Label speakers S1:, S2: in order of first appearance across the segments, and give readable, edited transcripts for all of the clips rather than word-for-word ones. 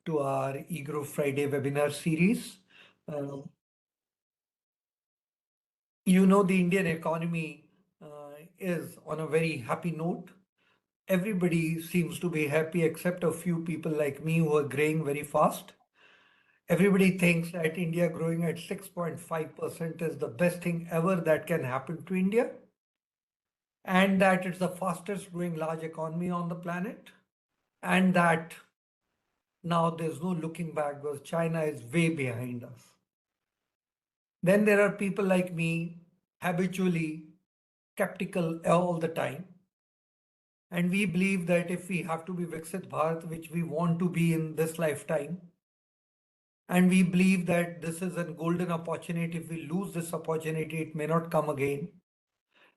S1: to our EGROW Friday webinar series. Uh, the Indian economy is on a very happy note. Everybody seems to be happy except a few people like me who are graying very fast. Everybody thinks that India growing at 6.5% is the best thing ever that can happen to India, and that it's the fastest growing large economy on the planet, and that now there's no looking back because China is way behind us. Then there are people like me, habitually skeptical all the time. And we believe that if we have to be Viksit Bharat, which we want to be in this lifetime, and we believe that this is a golden opportunity, if we lose this opportunity, it may not come again.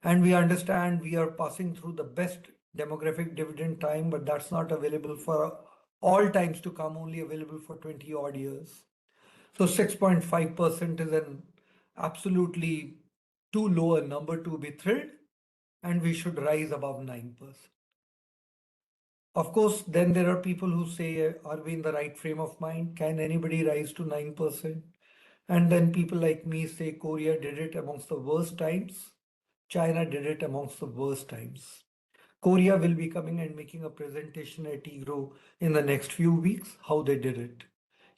S1: And we understand we are passing through the best demographic dividend time, but that's not available for all times to come, only available for 20 odd years. So 6.5% is an absolutely too low a number to be thrilled, and we should rise above 9%. Of course, then there are people who say, are we in the right frame of mind? Can anybody rise to 9%? And then people like me say Korea did it amongst the worst times. China did it amongst the worst times. Korea will be coming and making a presentation at EGROW in the next few weeks, how they did it.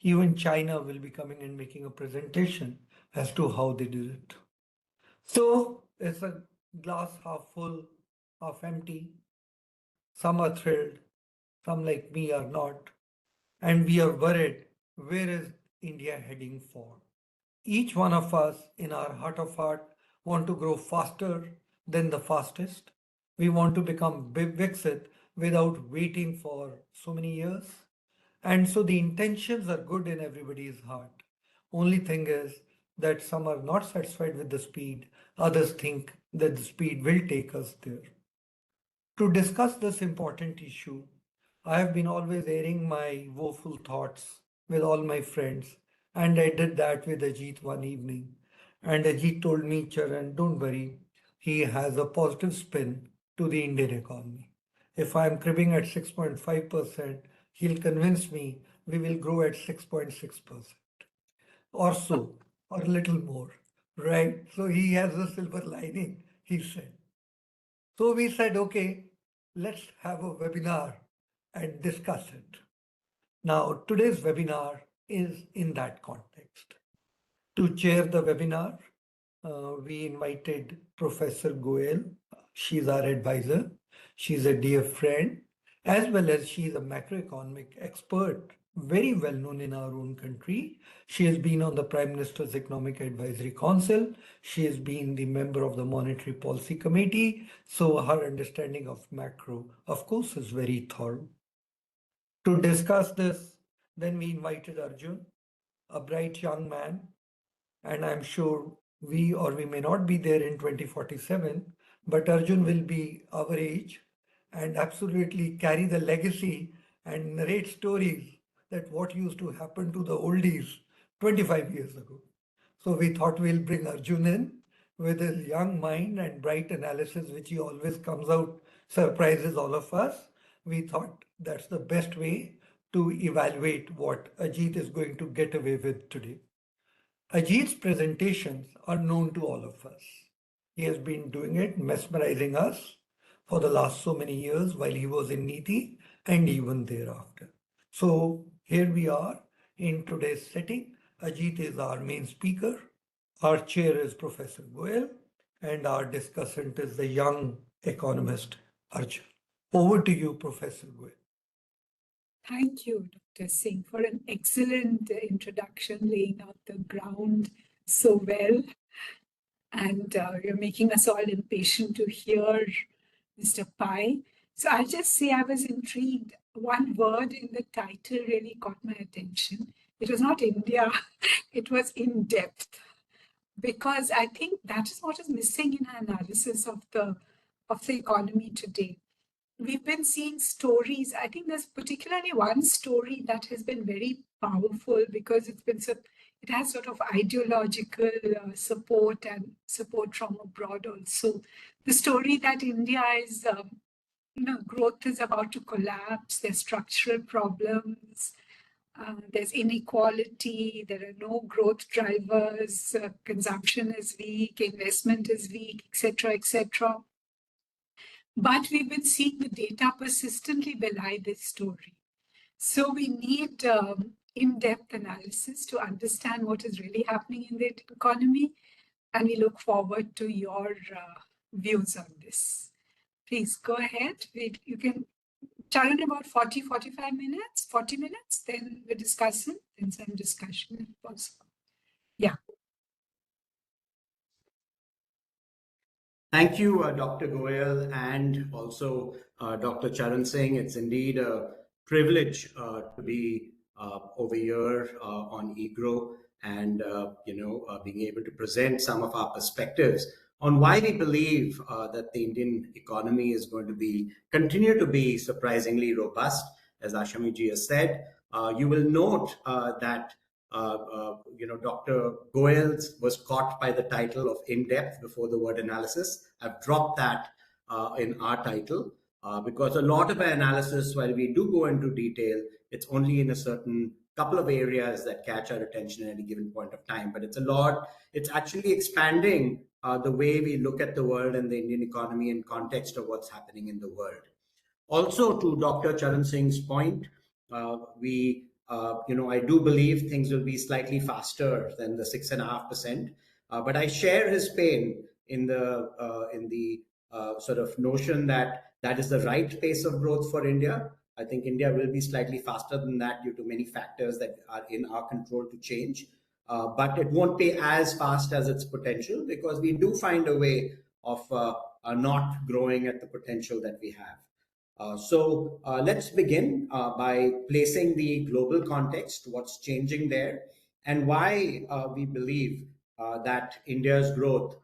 S1: Even China will be coming and making a presentation as to how they did it. So it's a glass half full, half empty. Some are thrilled, some like me are not. And we are worried, where is India heading for? Each one of us in our heart of heart want to grow faster than the fastest. We want to become Viksit without waiting for so many years. And so the intentions are good in everybody's heart. Only thing is that some are not satisfied with the speed. Others think that the speed will take us there. To discuss this important issue, I have been always airing my woeful thoughts with all my friends, and I did that with Ajit one evening. And Ajit told me, Charan, don't worry, he has a positive spin to the Indian economy. If I'm cribbing at 6.5%, he'll convince me we will grow at 6.6% or so, or a little more, right? So he has a silver lining, he said. So we said, okay, let's have a webinar and discuss it. Now, today's webinar is in that context. To chair the webinar, we invited Professor Goyal. She's our advisor. She's a dear friend, as well as she's a macroeconomic expert, very well known in our own country. She has been on the Prime Minister's Economic Advisory Council. She has been the member of the Monetary Policy Committee. So her understanding of macro, of course, is very thorough. To discuss this, then we invited Arjun, a bright young man, and I'm sure we may not be there in 2047, but Arjun will be our age and absolutely carry the legacy and narrate stories that what used to happen to the oldies 25 years ago. So we thought we'll bring Arjun in with his young mind and bright analysis, which he always comes out, surprises all of us. We thought that's the best way to evaluate what Ajit is going to get away with today. Ajit's presentations are known to all of us. He has been doing it, mesmerizing us for the last so many years while he was in Niti and even thereafter. So here we are in today's setting. Ajit is our main speaker. Our chair is Professor Goyal, and our discussant is the young economist Arjun. Over to you, Professor Goyal.
S2: Thank you, Dr. Singh, for an excellent introduction, laying out the ground so well. And you're making us all impatient to hear Mr. Pai. So I'll just say I was intrigued. One word in the title really caught my attention. It was not India, it was in depth. Because I think that is what is missing in our analysis of the economy today. We've been seeing stories. I think there's particularly one story that has been very powerful because it has sort of ideological support and support from abroad also. The story that India is, growth is about to collapse, there's structural problems, There's inequality, there are no growth drivers, consumption is weak, investment is weak, etc., etc. But we've been seeing the data persistently belie this story. So we need in-depth analysis to understand what is really happening in the economy, and we look forward to your views on this. Please go ahead. You can turn in about 45 minutes, 40 minutes, then we're discussing, then some discussion if possible. Yeah.
S3: Thank you, Dr. Goyal, and also Dr. Charan Singh. It's indeed a privilege to be over here on EGROW and being able to present some of our perspectives on why we believe that the Indian economy is going to continue to be surprisingly robust. As Ashima ji has said, you will note that Dr. Goyal was caught by the title of in-depth before the word analysis. I've dropped that in our title because a lot of our analysis, while we do go into detail, it's only in a certain couple of areas that catch our attention at any given point of time. But it's actually expanding the way we look at the world and the Indian economy in context of what's happening in the world. Also, to Dr. Charan Singh's point, I do believe things will be slightly faster than the 6.5%. But I share his pain in the sort of notion that that is the right pace of growth for India. I think India will be slightly faster than that due to many factors that are in our control to change. But it won't be as fast as its potential because we do find a way of not growing at the potential that we have. So let's begin by placing the global context, what's changing there, and why we believe that India's growth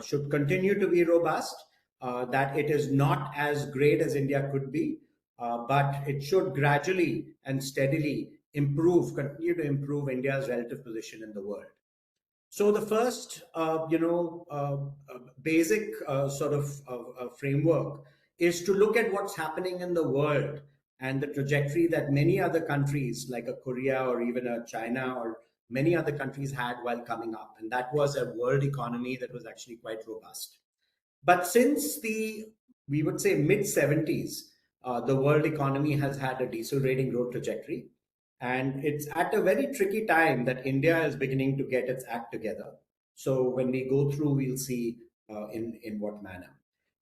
S3: should continue to be robust, that it is not as great as India could be, but it should gradually and steadily continue to improve India's relative position in the world. So the first, basic sort of framework is to look at what's happening in the world and the trajectory that many other countries like a Korea or even a China or many other countries had while coming up. And that was a world economy that was actually quite robust. But since we would say mid 70s, the world economy has had a decelerating growth trajectory. And it's at a very tricky time that India is beginning to get its act together. So when we go through, we'll see in what manner.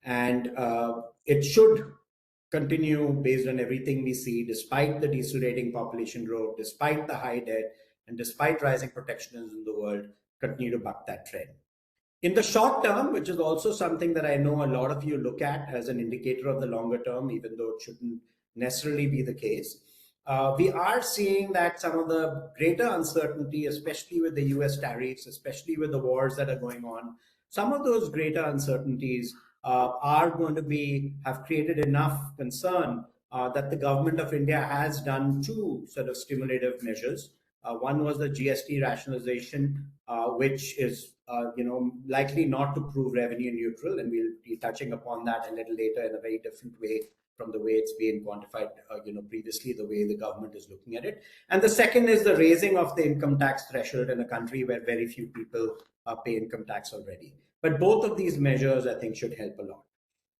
S3: And it should continue based on everything we see, despite the decelerating population growth, despite the high debt, and despite rising protectionism in the world, continue to buck that trend. In the short term, which is also something that I know a lot of you look at as an indicator of the longer term, even though it shouldn't necessarily be the case, we are seeing that some of the greater uncertainty, especially with the US tariffs, especially with the wars that are going on, some of those greater uncertainties are going to have created enough concern that the government of India has done two sort of stimulative measures. One was the GST rationalization, which is likely not to prove revenue neutral, and we'll be touching upon that a little later in a very different way from the way it's been quantified, previously, the way the government is looking at it. And the second is the raising of the income tax threshold in a country where very few people pay income tax already. But both of these measures, I think, should help a lot.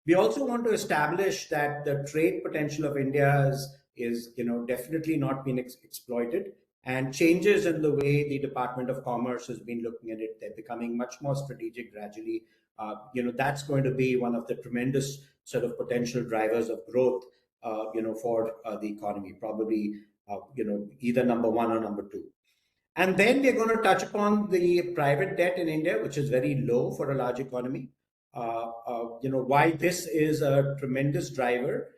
S3: We also want to establish that the trade potential of India is definitely not being exploited, and changes in the way the Department of Commerce has been looking at it, they're becoming much more strategic gradually. That's going to be one of the tremendous sort of potential drivers of growth, for the economy, probably, either number one or number two. And then we're going to touch upon the private debt in India, which is very low for a large economy. Why this is a tremendous driver.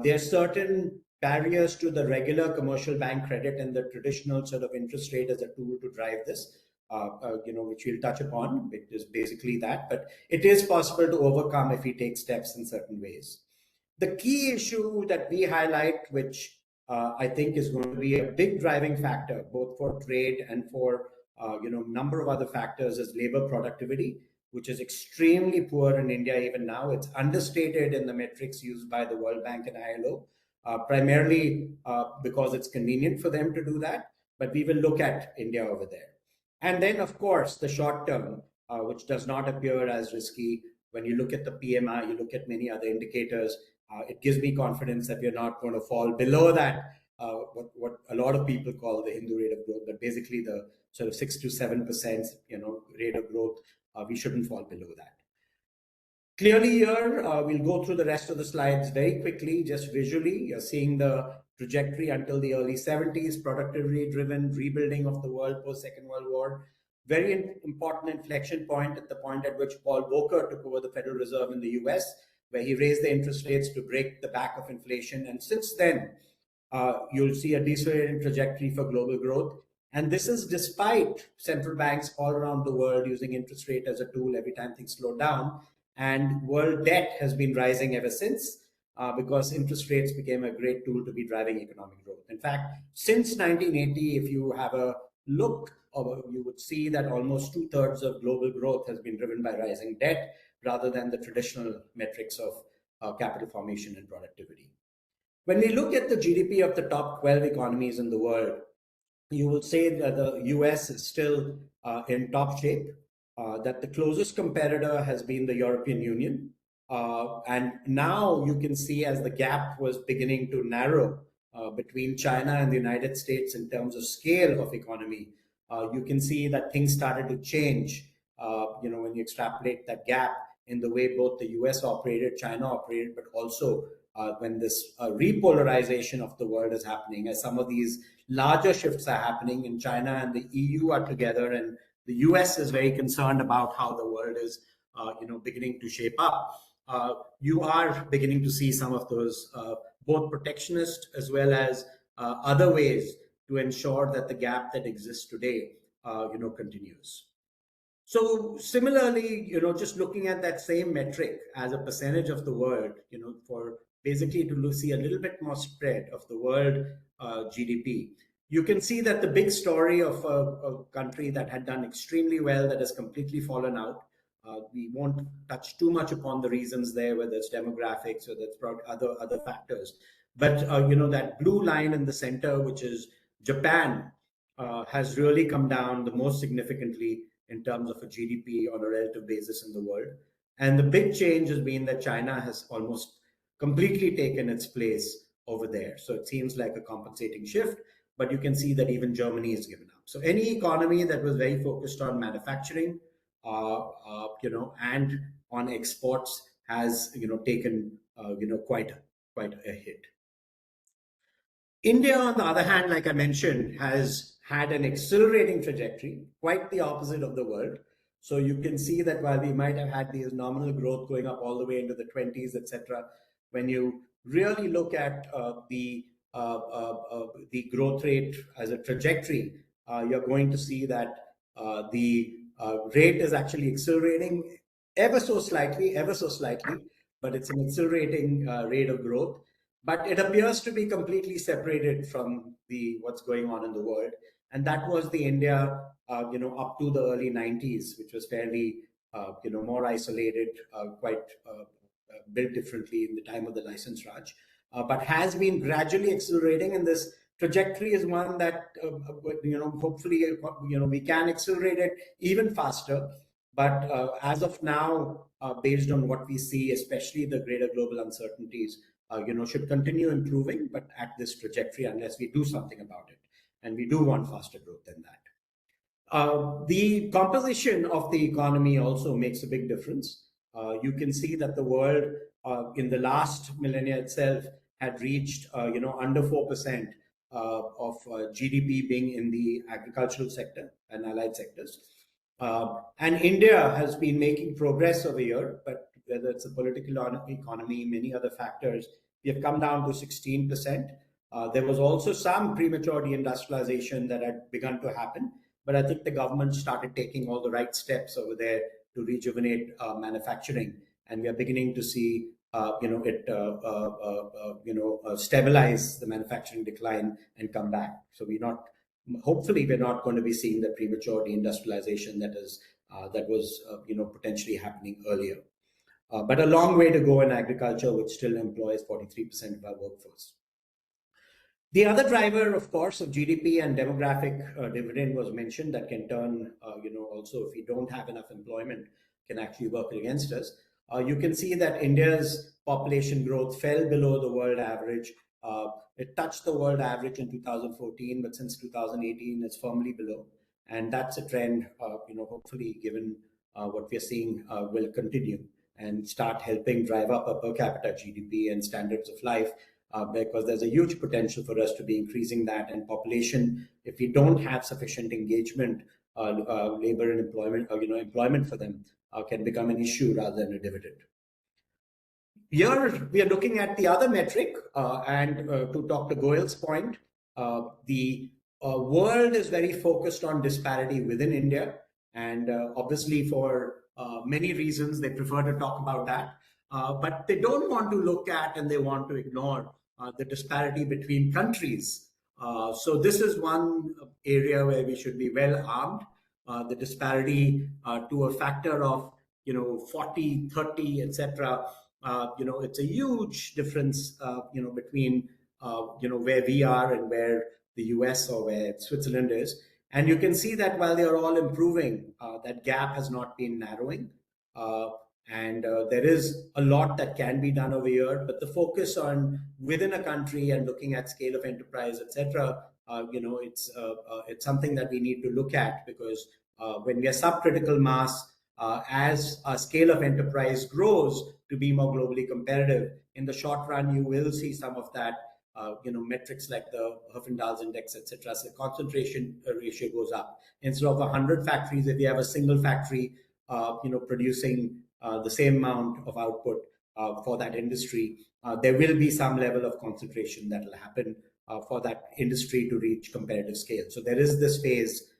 S3: There are certain barriers to the regular commercial bank credit and the traditional sort of interest rate as a tool to drive this, which we'll touch upon. It is basically that, but it is possible to overcome if we take steps in certain ways. The key issue that we highlight, which I think is going to be a big driving factor, both for trade and for number of other factors, is labor productivity, which is extremely poor in India even now. It's understated in the metrics used by the World Bank and ILO. primarily because it's convenient for them to do that. But we will look at India over there. And then, of course, the short term, which does not appear as risky. When you look at the PMI, you look at many other indicators, it gives me confidence that we're not going to fall below that, what a lot of people call the Hindu rate of growth, but basically the sort of 6 to 7%, rate of growth. We shouldn't fall below that. Clearly here, we'll go through the rest of the slides very quickly, just visually. You're seeing the trajectory until the early 70s, productivity driven rebuilding of the world post Second World War. Very important inflection point at the point at which Paul Volcker took over the Federal Reserve in the US, where he raised the interest rates to break the back of inflation. And since then, you'll see a decelerating trajectory for global growth. And this is despite central banks all around the world using interest rate as a tool every time things slow down. And world debt has been rising ever since because interest rates became a great tool to be driving economic growth. In fact, since 1980, if you have a look, you would see that almost 2/3 of global growth has been driven by rising debt rather than the traditional metrics of capital formation and productivity. When we look at the GDP of the top 12 economies in the world, you will say that the US is still in top shape, that the closest competitor has been the European Union. And now you can see as the gap was beginning to narrow between China and the United States in terms of scale of economy, you can see that things started to change, when you extrapolate that gap in the way both the US operated, China operated, but also when this repolarization of the world is happening, as some of these larger shifts are happening in China and the EU are together, and the US is very concerned about how the world is, beginning to shape up. You are beginning to see some of those both protectionist as well as other ways to ensure that the gap that exists today, continues. So similarly, just looking at that same metric as a percentage of the world, for basically to see a little bit more spread of the world GDP, you can see that the big story of a country that had done extremely well, that has completely fallen out. We won't touch too much upon the reasons there, whether it's demographics or that's other factors. But that blue line in the center, which is Japan, has really come down the most significantly in terms of a GDP on a relative basis in the world. And the big change has been that China has almost completely taken its place over there. So it seems like a compensating shift, but you can see that even Germany has given up. So any economy that was very focused on manufacturing, and on exports has, taken, quite a hit. India, on the other hand, like I mentioned, has had an accelerating trajectory, quite the opposite of the world. So you can see that while we might have had these nominal growth going up all the way into the 20s, etc., when you really look at the growth rate as a trajectory, you're going to see that the rate is actually accelerating ever so slightly, but it's an accelerating rate of growth. But it appears to be completely separated from what's going on in the world. And that was the India, up to the early 90s, which was fairly, more isolated, quite built differently in the time of the license Raj, but has been gradually accelerating. And this trajectory is one that, hopefully, we can accelerate it even faster. But as of now, based on what we see, especially the greater global uncertainties, should continue improving, but at this trajectory, unless we do something about it. And we do want faster growth than that. The composition of the economy also makes a big difference. You can see that the world in the last millennia itself had reached, under 4% of GDP being in the agricultural sector and allied sectors. And India has been making progress over here, but whether it's a political economy, many other factors, we have come down to 16%. There was also some premature deindustrialization that had begun to happen, but I think the government started taking all the right steps over there to rejuvenate manufacturing, and we are beginning to see stabilize the manufacturing decline and come back. So hopefully we're not going to be seeing the premature deindustrialization that was potentially happening earlier. But a long way to go in agriculture, which still employs 43% of our workforce. The other driver, of course, of GDP and demographic dividend was mentioned that can turn, also if we don't have enough employment, can actually work against us. You can see that India's population growth fell below the world average. It touched the world average in 2014, but since 2018, it's firmly below. And that's a trend, hopefully, given what we're seeing, will continue and start helping drive up a per capita GDP and standards of life, because there's a huge potential for us to be increasing that. And population, if we don't have sufficient engagement, labor and employment, employment for them, can become an issue rather than a dividend. Here we are looking at the other metric, and to Dr. Goyal's point, the world is very focused on disparity within India, and obviously for many reasons they prefer to talk about that, but they don't want to look at and they want to ignore the disparity between countries. So this is one area where we should be well armed. The disparity to a factor of 40, 30, etc. It's a huge difference, between where we are and where the US or where Switzerland is. And you can see that while they are all improving, that gap has not been narrowing. And there is a lot that can be done over here, but the focus on within a country and looking at scale of enterprise, etc., it's something that we need to look at, because when we are subcritical mass, as a scale of enterprise grows to be more globally competitive, in the short run, you will see some of that, metrics like the Herfindahl's index, etc. So the concentration ratio goes up. Instead of 100 factories, if you have a single factory, producing the same amount of output for that industry, there will be some level of concentration that will happen for that industry to reach competitive scale. So there is this phase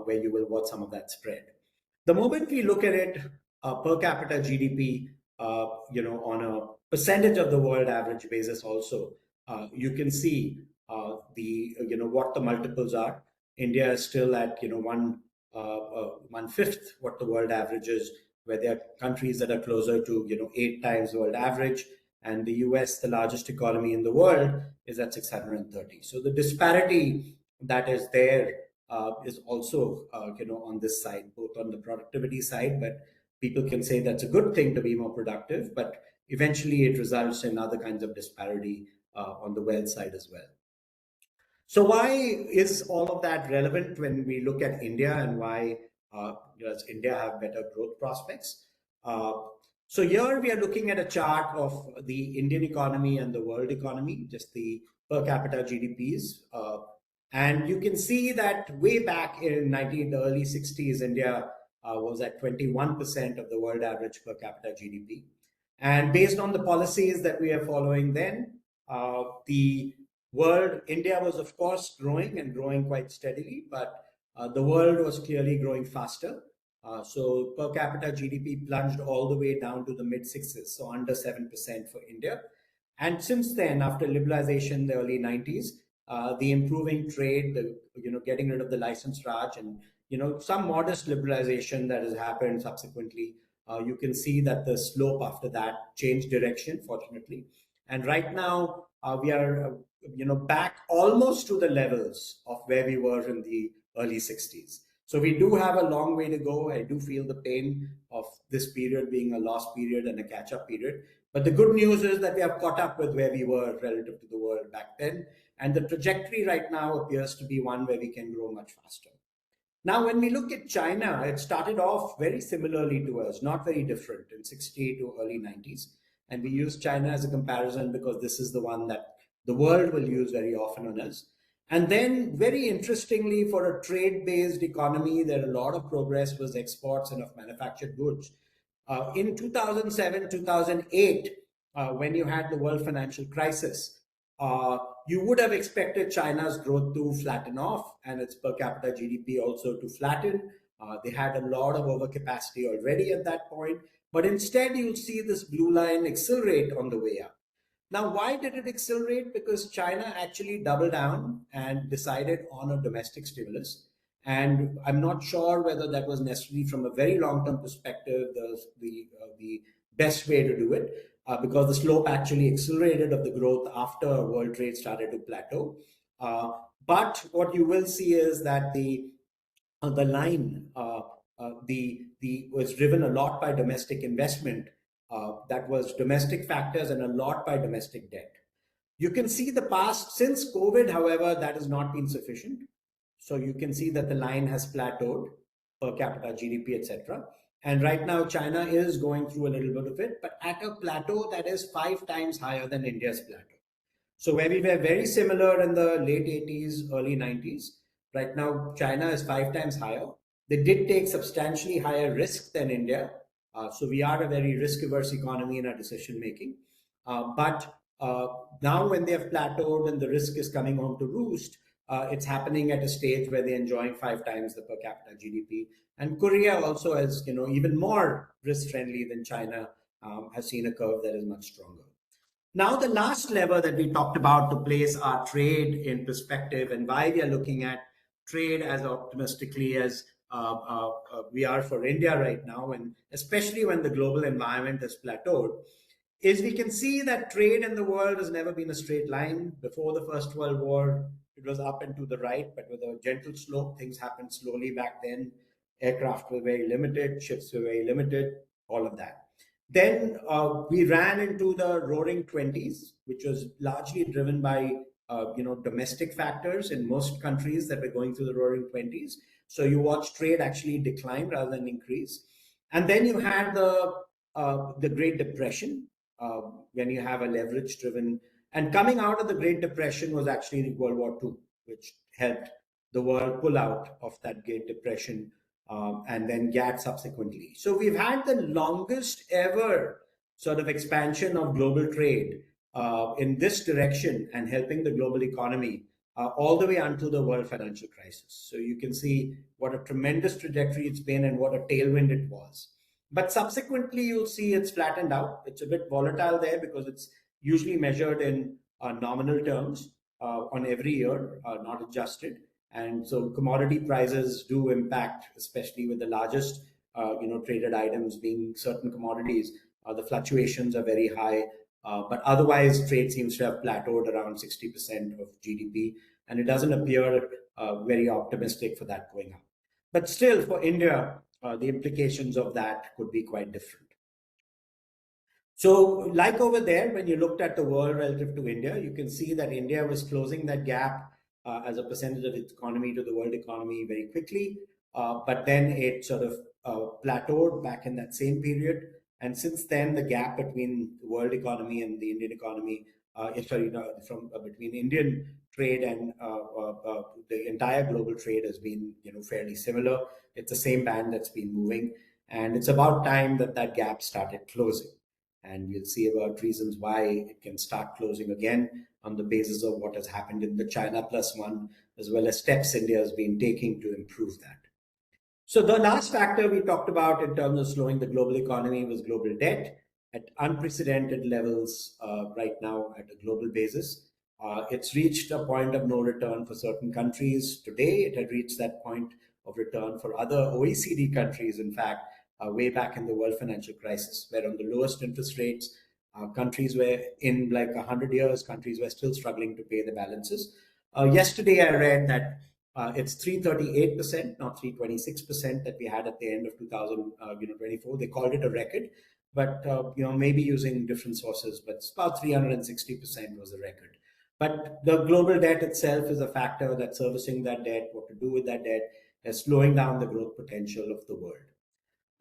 S3: where you will watch some of that spread. The moment we look at it per capita GDP, on a percentage of the world average basis also, you can see what the multiples are. India is still at 1/5 what the world average is, where there are countries that are closer to 8 times the world average, and the US, the largest economy in the world, is at 630. So the disparity that is there is also on this side, both on the productivity side, but people can say that's a good thing to be more productive, but eventually it results in other kinds of disparity on the wealth side as well. So why is all of that relevant when we look at India, and why does India have better growth prospects? So here we are looking at a chart of the Indian economy and the world economy, just the per capita GDPs. And you can see that way back in the early 60s, India was at 21% of the world average per capita GDP. And based on the policies that we are following then, India was of course growing and growing quite steadily, but the world was clearly growing faster. So per capita GDP plunged all the way down to the mid 6s, so under 7% for India. And since then, after liberalization in the early 90s, the improving trade, getting rid of the license Raj, and some modest liberalization that has happened subsequently, you can see that the slope after that changed direction, fortunately. And right now we are back almost to the levels of where we were in the early 60s. So we do have a long way to go. I do feel the pain of this period being a lost period and a catch-up period. But the good news is that we have caught up with where we were relative to the world back then. And the trajectory right now appears to be one where we can grow much faster. Now, when we look at China, it started off very similarly to us, not very different in 60 to early 90s. And we use China as a comparison because this is the one that the world will use very often on us. And then, very interestingly, for a trade-based economy, there are a lot of progress was exports and of manufactured goods. In 2007, 2008, when you had the world financial crisis, you would have expected China's growth to flatten off and its per capita GDP also to flatten. They had a lot of overcapacity already at that point, but instead you'll see this blue line accelerate on the way up. Now, why did it accelerate? Because China actually doubled down and decided on a domestic stimulus. And I'm not sure whether that was necessarily from a very long-term perspective the best way to do it, because the slope actually accelerated of the growth after world trade started to plateau. But what you will see is that the line the was driven a lot by domestic investment. That was domestic factors and a lot by domestic debt. You can see the past since COVID, however, that has not been sufficient. So you can see that the line has plateaued per capita GDP, etc. And right now, China is going through a little bit of it, but at a plateau that is 5 times higher than India's plateau. So where we were very similar in the late 80s, early 90s, right now China is 5 times higher. They did take substantially higher risk than India. So we are a very risk-averse economy in our decision making. But now when they have plateaued and the risk is coming home to roost, it's happening at a stage where they're enjoying 5 times the per capita GDP. And Korea also is, even more risk-friendly than China, has seen a curve that is much stronger. Now, the last lever that we talked about to place our trade in perspective and why we are looking at trade as optimistically as we are for India right now, and especially when the global environment has plateaued, is we can see that trade in the world has never been a straight line. Before the First World War, it was up and to the right, but with a gentle slope. Things happened slowly back then. Aircraft were very limited, ships were very limited, all of that. Then we ran into the roaring 20s, which was largely driven by domestic factors in most countries that were going through the roaring 20s. So you watch trade actually decline rather than increase. And then you had the Great Depression, when you have a leverage-driven. And coming out of the Great Depression was actually World War II, which helped the world pull out of that Great Depression, and then GATT subsequently. So we've had the longest ever sort of expansion of global trade in this direction and helping the global economy all the way until the world financial crisis. So you can see what a tremendous trajectory it's been and what a tailwind it was. But subsequently, you'll see it's flattened out. It's a bit volatile there because it's usually measured in nominal terms on every year, not adjusted. And so commodity prices do impact, especially with the largest, traded items being certain commodities. The fluctuations are very high, but otherwise trade seems to have plateaued around 60% of GDP, and it doesn't appear very optimistic for that going up. But still, for India, the implications of that could be quite different. So, like over there, when you looked at the world relative to India, you can see that India was closing that gap as a percentage of its economy to the world economy very quickly. But then it sort of plateaued back in that same period. And since then, the gap between the world economy and the Indian economy, between Indian trade and the entire global trade has been, fairly similar. It's the same band that's been moving, and it's about time that that gap started closing. And we'll see about reasons why it can start closing again on the basis of what has happened in the China +1, as well as steps India has been taking to improve that. So the last factor we talked about in terms of slowing the global economy was global debt at unprecedented levels right now at a global basis. It's reached a point of no return for certain countries. Today, it had reached that point of return for other OECD countries, in fact, way back in the world financial crisis, where on the lowest interest rates, countries were in like 100 years, countries were still struggling to pay the balances. Yesterday, I read that it's 338%, not 326% that we had at the end of 2024. They called it a record, but maybe using different sources, but it's about 360% was the record. But the global debt itself is a factor that servicing that debt, what to do with that debt, is slowing down the growth potential of the world.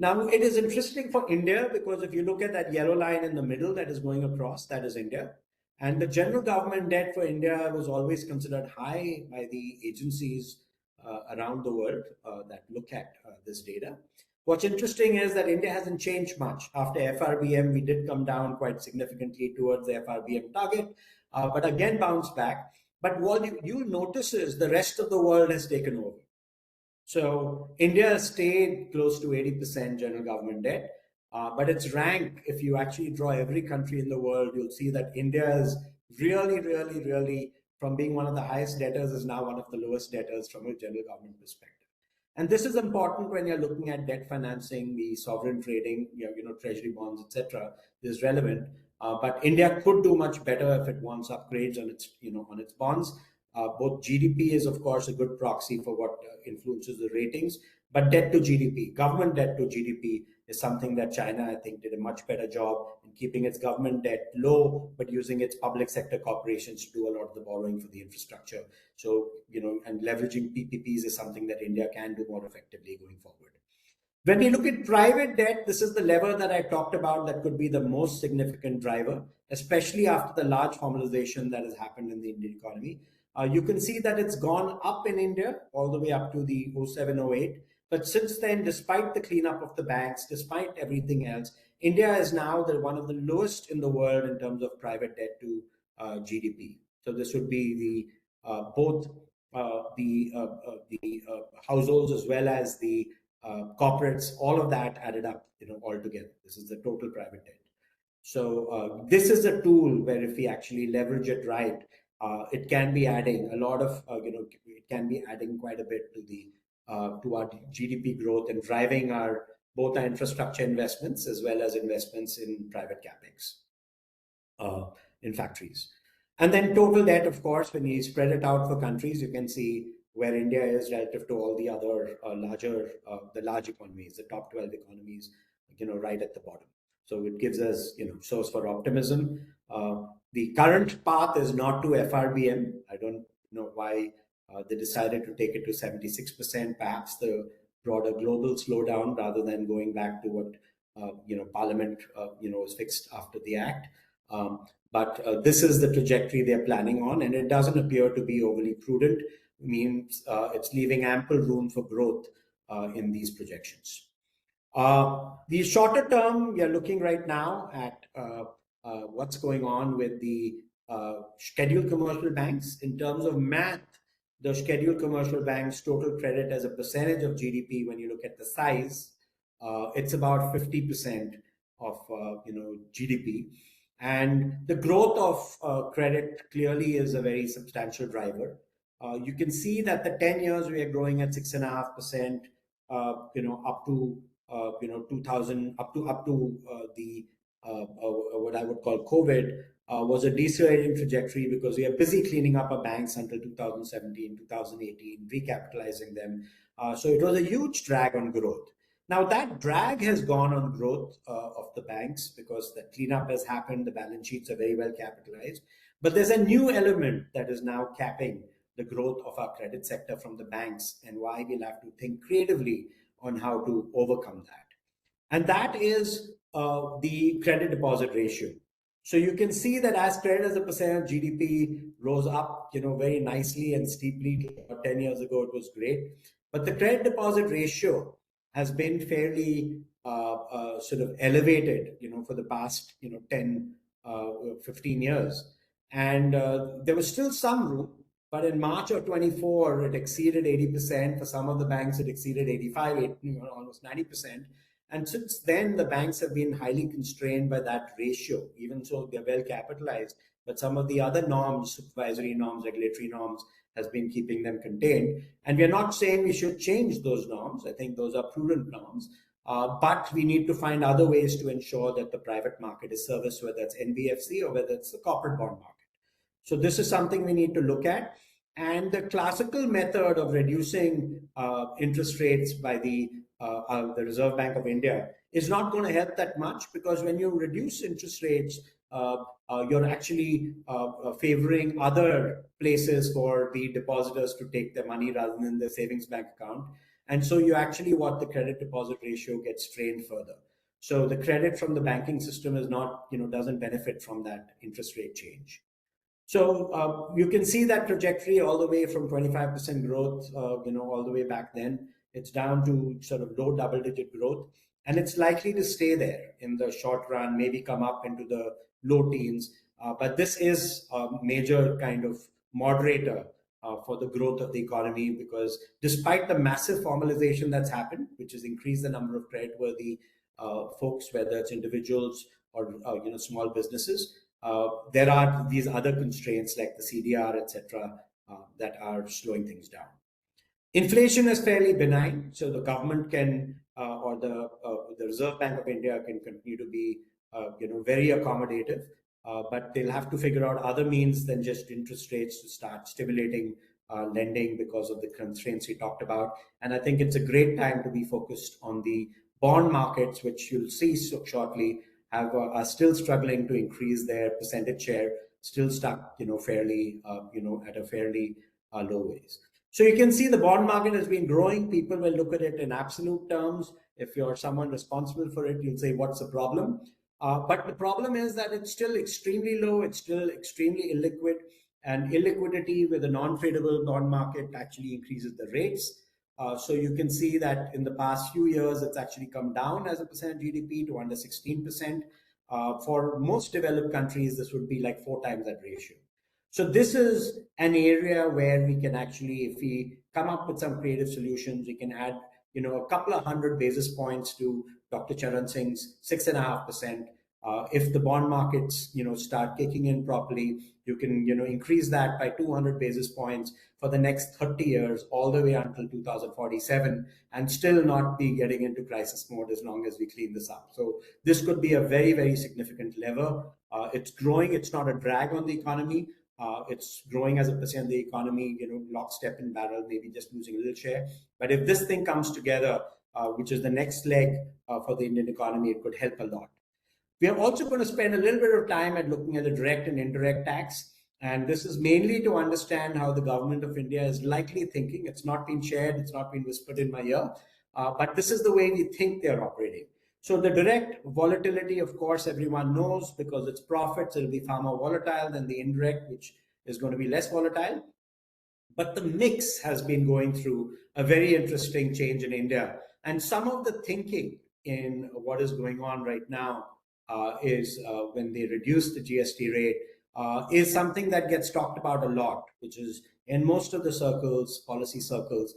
S3: Now, it is interesting for India because if you look at that yellow line in the middle that is going across, that is India. And the general government debt for India was always considered high by the agencies around the world that look at this data. What's interesting is that India hasn't changed much. After FRBM, we did come down quite significantly towards the FRBM target, but again bounced back. But what you'll notice is the rest of the world has taken over. So India has stayed close to 80% general government debt, but its rank, if you actually draw every country in the world, you'll see that India is really, from being one of the highest debtors, is now one of the lowest debtors from a general government perspective. And this is important when you're looking at debt financing, the sovereign trading, treasury bonds, etc. is relevant. But India could do much better if it wants upgrades on its, on its bonds. Both GDP is, of course, a good proxy for what influences the ratings, but debt to GDP, government debt to GDP, is something that China, I think, did a much better job in keeping its government debt low, but using its public sector corporations to do a lot of the borrowing for the infrastructure. So, and leveraging PPPs is something that India can do more effectively going forward. When we look at private debt, this is the lever that I talked about that could be the most significant driver, especially after the large formalization that has happened in the Indian economy. You can see that it's gone up in India all the way up to the 0708. But since then, despite the cleanup of the banks, despite everything else, India is now one of the lowest in the world in terms of private debt to GDP. So this would be both the households as well as the corporates, all of that added up, all together. This is the total private debt. So this is a tool where if we actually leverage it right, it can be adding a lot of, it can be adding quite a bit to our GDP growth and driving both our infrastructure investments as well as investments in private capex in factories. And then total debt, of course, when you spread it out for countries, you can see where India is relative to all the other the large economies, the top 12 economies, right at the bottom. So it gives us, source for optimism. The current path is not to FRBM. I don't know why they decided to take it to 76%, perhaps the broader global slowdown rather than going back to what, Parliament, was fixed after the act. But this is the trajectory they're planning on, and it doesn't appear to be overly prudent. It means it's leaving ample room for growth in these projections. The shorter term, we are looking right now at what's going on with the scheduled commercial banks. In terms of math, the scheduled commercial banks' total credit as a percentage of GDP, when you look at the size, it's about 50% of GDP. And the growth of credit clearly is a very substantial driver. You can see that the 10 years we are growing at 6.5%, up to 2000, up to the what I would call COVID, was a decelerating trajectory because we are busy cleaning up our banks until 2017, 2018, recapitalizing them. So it was a huge drag on growth. Now that drag has gone on growth of the banks because the cleanup has happened, the balance sheets are very well capitalized. But there's a new element that is now capping the growth of our credit sector from the banks, and why we'll have to think creatively on how to overcome that. And that is the credit deposit ratio. So you can see that as credit as a percent of GDP rose up, very nicely and steeply. 10 years ago, it was great. But the credit deposit ratio has been fairly sort of elevated, for the past, 10, 15 years. And there was still some room, but in March of 24, it exceeded 80%. For some of the banks, it exceeded 85, almost 90%. And since then, the banks have been highly constrained by that ratio, even so they're well capitalized. But some of the other norms, supervisory norms, regulatory norms, has been keeping them contained. And we're not saying we should change those norms. I think those are prudent norms. But we need to find other ways to ensure that the private market is serviced, whether it's NBFC or whether it's the corporate bond market. So this is something we need to look at. And the classical method of reducing interest rates by the Reserve Bank of India is not going to help that much, because when you reduce interest rates, you're actually favoring other places for the depositors to take their money rather than the savings bank account. And so you actually want the credit deposit ratio gets strained further. So the credit from the banking system is not, doesn't benefit from that interest rate change. So you can see that trajectory all the way from 25% growth, all the way back then. It's down to sort of low double-digit growth, and it's likely to stay there in the short run, maybe come up into the low teens. But this is a major kind of moderator for the growth of the economy, because despite the massive formalization that's happened, which has increased the number of creditworthy folks, whether it's individuals or small businesses, there are these other constraints like the CDR, etc., that are slowing things down. Inflation is fairly benign, so the government can, or the Reserve Bank of India can continue to be, very accommodative. but they'll have to figure out other means than just interest rates to start stimulating lending because of the constraints we talked about. And I think it's a great time to be focused on the bond markets, which you'll see shortly are still struggling to increase their percentage share, still stuck, fairly, at a fairly low ways. So you can see the bond market has been growing. People will look at it in absolute terms. If you're someone responsible for it, you'll say, what's the problem? But the problem is that it's still extremely low. It's still extremely illiquid. And illiquidity with a non-tradable bond market actually increases the rates. So you can see that in the past few years, it's actually come down as a percent of GDP to under 16%. For most developed countries, this would be like 4 times that ratio. So this is an area where we can actually, if we come up with some creative solutions, we can add, a couple of 100 basis points to Dr. Charan Singh's 6.5%. If the bond markets, start kicking in properly, you can, increase that by 200 basis points for the next 30 years, all the way until 2047, and still not be getting into crisis mode as long as we clean this up. So this could be a very, very significant lever. It's growing. It's not a drag on the economy. It's growing as a percent of the economy, lockstep and barrel, maybe just losing a little share. But if this thing comes together, which is the next leg for the Indian economy, it could help a lot. We are also going to spend a little bit of time at looking at the direct and indirect tax. And this is mainly to understand how the government of India is likely thinking. It's not been shared, it's not been whispered in my ear, but this is the way we think they're operating. So the direct volatility, of course, everyone knows, because it's profits, it'll be far more volatile than the indirect, which is going to be less volatile. But the mix has been going through a very interesting change in India. And some of the thinking in what is going on right now is when they reduce the GST rate, is something that gets talked about a lot, which is in most of the circles, policy circles,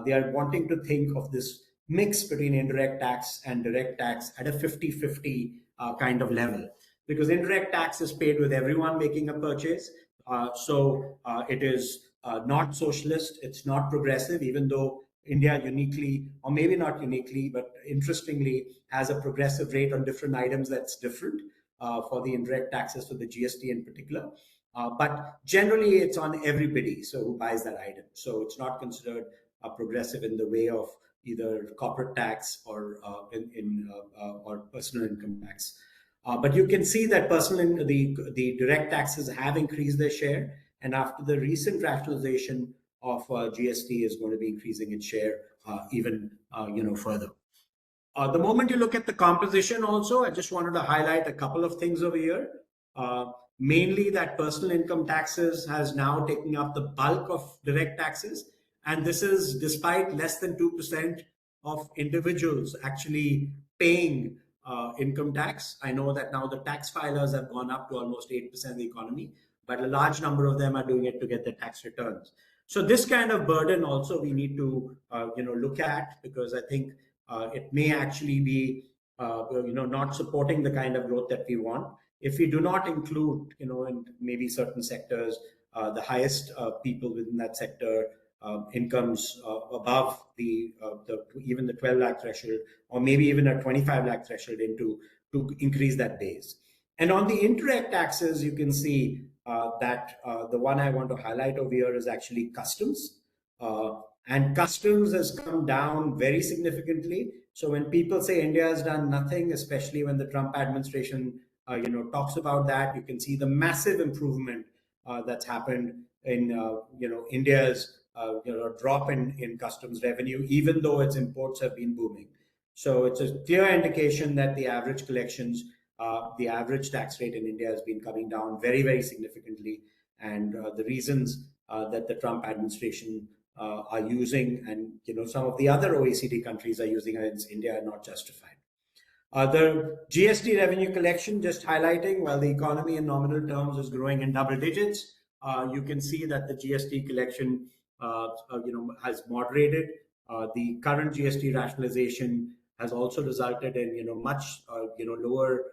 S3: they are wanting to think of this mix between indirect tax and direct tax at a 50-50 kind of level. Because indirect tax is paid with everyone making a purchase. So it is not socialist, it's not progressive, even though India uniquely, or maybe not uniquely, but interestingly, has a progressive rate on different items that's different for the indirect taxes, for the GST in particular. But generally, it's on everybody, so who buys that item. So it's not considered progressive in the way of either corporate tax or or personal income tax. But you can see that the direct taxes have increased their share, and after the recent rationalization of GST is going to be increasing its share even further. The moment you look at the composition also, I just wanted to highlight a couple of things over here. Mainly that personal income taxes has now taken up the bulk of direct taxes. And this is despite less than 2% of individuals actually paying income tax. I know that now the tax filers have gone up to almost 8% of the economy, but a large number of them are doing it to get their tax returns. So this kind of burden also we need to look at, because I think it may actually be not supporting the kind of growth that we want if we do not include in maybe certain sectors the highest people within that sector incomes above the even the 12 lakh threshold, or maybe even a 25 lakh threshold to increase that base. And on the indirect taxes, you can see that the one I want to highlight over here is actually customs. And customs has come down very significantly. So when people say India has done nothing, especially when the Trump administration talks about that, you can see the massive improvement that's happened in India's drop in customs revenue, even though its imports have been booming. So it's a clear indication that the average collections, the average tax rate in India has been coming down very, very significantly. And the reasons that the Trump administration are using, and some of the other OECD countries are using against India, are not justified. The GST revenue collection, just highlighting, while the economy in nominal terms is growing in double digits, you can see that the GST collection has moderated. The current GST rationalization has also resulted in much lower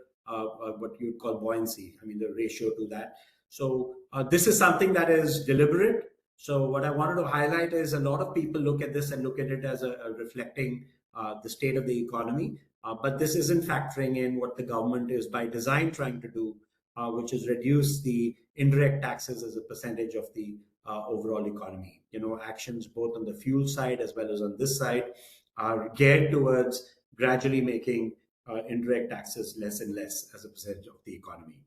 S3: what you would call buoyancy. I mean, the ratio to that. So this is something that is deliberate. So what I wanted to highlight is a lot of people look at this and look at it as a reflecting the state of the economy. But this isn't factoring in what the government is by design trying to do, which has reduced the indirect taxes as a percentage of the overall economy. Actions both on the fuel side as well as on this side are geared towards gradually making indirect taxes less and less as a percentage of the economy.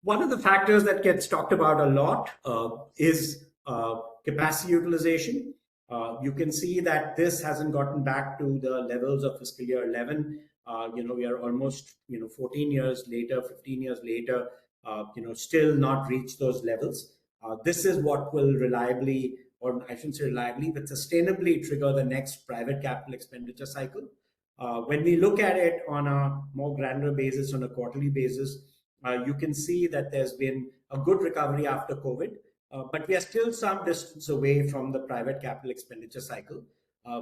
S3: One of the factors that gets talked about a lot is capacity utilization. You can see that this hasn't gotten back to the levels of fiscal year 11. We are almost 14 years later, 15 years later, still not reached those levels. This is what will reliably, or I shouldn't say reliably, but sustainably trigger the next private capital expenditure cycle. When we look at it on a more granular basis, on a quarterly basis, you can see that there's been a good recovery after COVID, but we are still some distance away from the private capital expenditure cycle.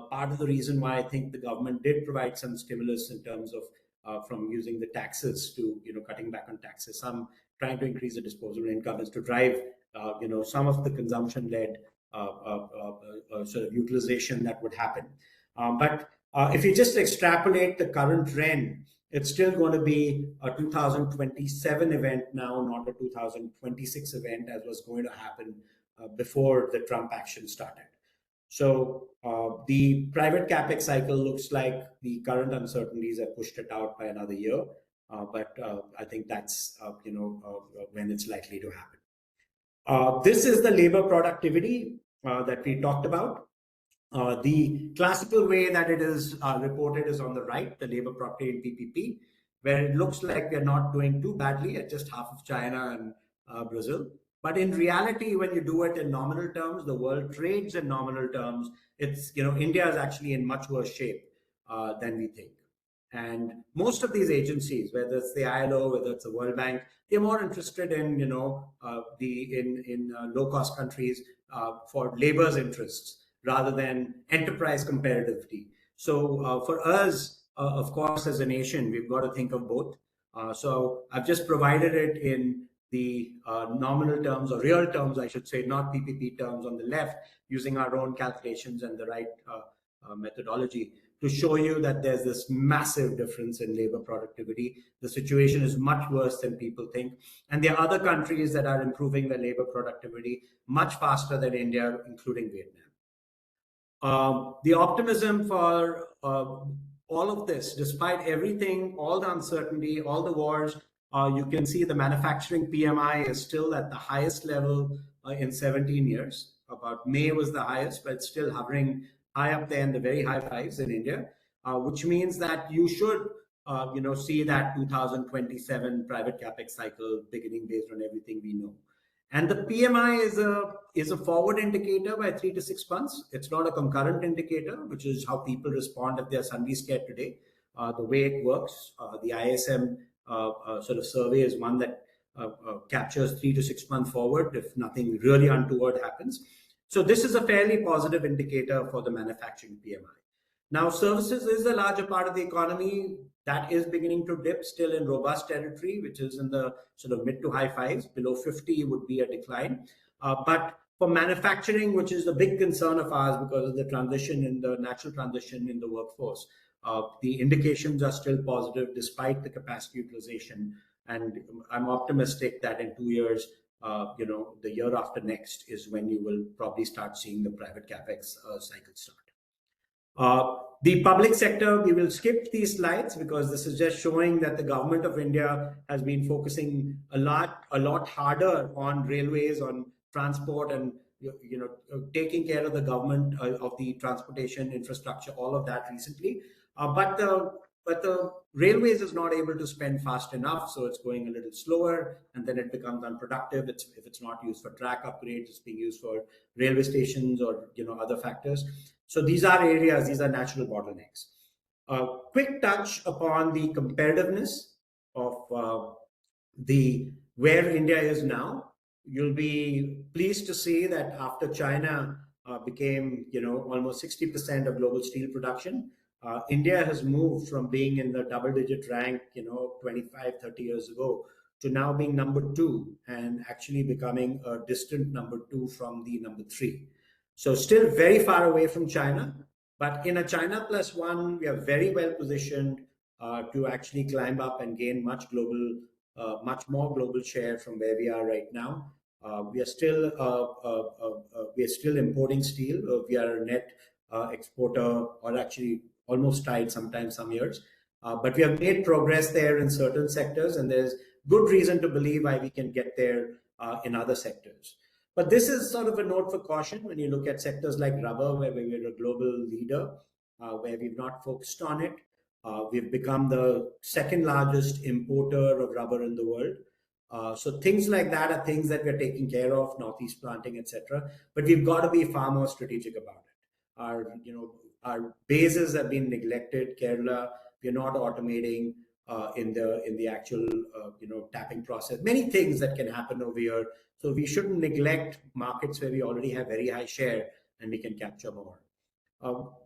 S3: Part of the reason why I think the government did provide some stimulus in terms of from using the taxes to cutting back on taxes, some trying to increase the disposable income, is to drive some of the consumption-led sort of utilization that would happen. But if you just extrapolate the current trend, it's still going to be a 2027 event now, not a 2026 event as was going to happen before the Trump action started. So the private capex cycle looks like the current uncertainties have pushed it out by another year, but I think that's when it's likely to happen. This is the labor productivity that we talked about. The classical way that it is reported is on the right, the labor productivity in PPP, where it looks like we're not doing too badly at just half of China and Brazil. But in reality, when you do it in nominal terms, the world trades in nominal terms. It's India is actually in much worse shape than we think. And most of these agencies, whether it's the ILO, whether it's the World Bank, they're more interested in low cost countries for labor's interests rather than enterprise comparativity. So for us, of course, as a nation, we've got to think of both. So I've just provided it in the nominal terms, or real terms, I should say, not PPP terms on the left, using our own calculations and the right methodology to show you that there's this massive difference in labor productivity. The situation is much worse than people think. And there are other countries that are improving their labor productivity much faster than India, including Vietnam. The optimism for all of this, despite everything, all the uncertainty, all the wars, you can see the manufacturing PMI is still at the highest level in 17 years. About May was the highest, but it's still hovering high up there in the very high fives in India, which means that you should see that 2027 private capex cycle beginning based on everything we know. And the PMI is a forward indicator by 3 to 6 months. It's not a concurrent indicator, which is how people respond if they're suddenly scared today. The way it works, the ISM sort of survey is one that captures 3 to 6 months forward if nothing really untoward happens. So this is a fairly positive indicator for the manufacturing PMI. Now, services is a larger part of the economy that is beginning to dip, still in robust territory, which is in the sort of mid to high fives. Below 50 would be a decline. But for manufacturing, which is a big concern of ours because of the transition in the natural transition in the workforce, the indications are still positive despite the capacity utilization. And I'm optimistic that in 2 years, the year after next is when you will probably start seeing the private capex cycle start. The public sector, we will skip these slides because this is just showing that the government of India has been focusing a lot harder on railways, on transport, and taking care of the government of the transportation infrastructure, all of that recently. But the railways is not able to spend fast enough, so it's going a little slower, and then it becomes unproductive. If it's not used for track upgrades, it's being used for railway stations or other factors. So these are areas, these are natural bottlenecks. Quick touch upon the competitiveness of where India is now. You'll be pleased to see that after China became almost 60% of global steel production, India has moved from being in the double-digit rank 25, 30 years ago to now being number 2 and actually becoming a distant number 2 from the number 3. So still very far away from China, but in a China plus one, we are very well positioned to actually climb up and gain much global much more global share from where we are right now. We are still importing steel. We are a net exporter, or actually almost tied sometimes some years. But we have made progress there in certain sectors, and there's good reason to believe why we can get there in other sectors. But this is sort of a note for caution when you look at sectors like rubber, where we're a global leader, where we've not focused on it. We've become the second largest importer of rubber in the world. So things like that are things that we're taking care of, Northeast planting, etc. But we've got to be far more strategic about it. Our bases have been neglected. Kerala, we're not automating in the actual tapping process. Many things that can happen over here. So we shouldn't neglect markets where we already have very high share and we can capture more.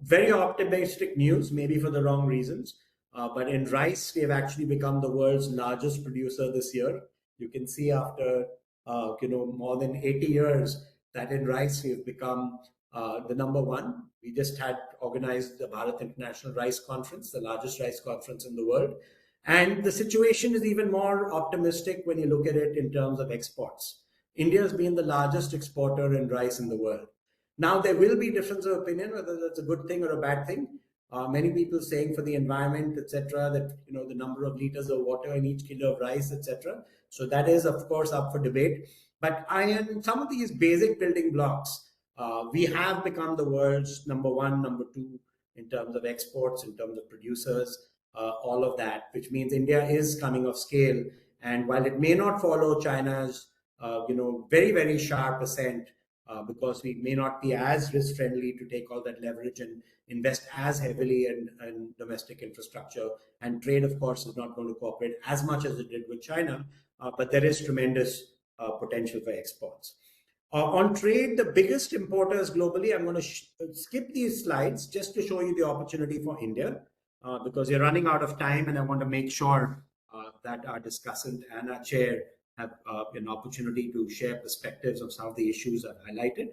S3: Very optimistic news, maybe for the wrong reasons. But in rice, we have actually become the world's largest producer this year. You can see after more than 80 years that in rice we've become the number one. We just had organized the Bharat International Rice Conference, the largest rice conference in the world. And the situation is even more optimistic when you look at it in terms of exports. India has been the largest exporter in rice in the world. Now, there will be difference of opinion whether that's a good thing or a bad thing. Many people saying for the environment, etc., that the number of liters of water in each kilo of rice, etc. So that is, of course, up for debate. But in some of these basic building blocks, we have become the world's number one, number two in terms of exports, in terms of producers, all of that, which means India is coming of scale. And while it may not follow China's, very, very sharp ascent, because we may not be as risk friendly to take all that leverage and invest as heavily in domestic infrastructure. And trade, of course, is not going to cooperate as much as it did with China, but there is tremendous potential for exports. On trade, the biggest importers globally, I'm going to skip these slides just to show you the opportunity for India, because we're running out of time and I want to make sure that our discussant and our chair have an opportunity to share perspectives of some of the issues I've highlighted.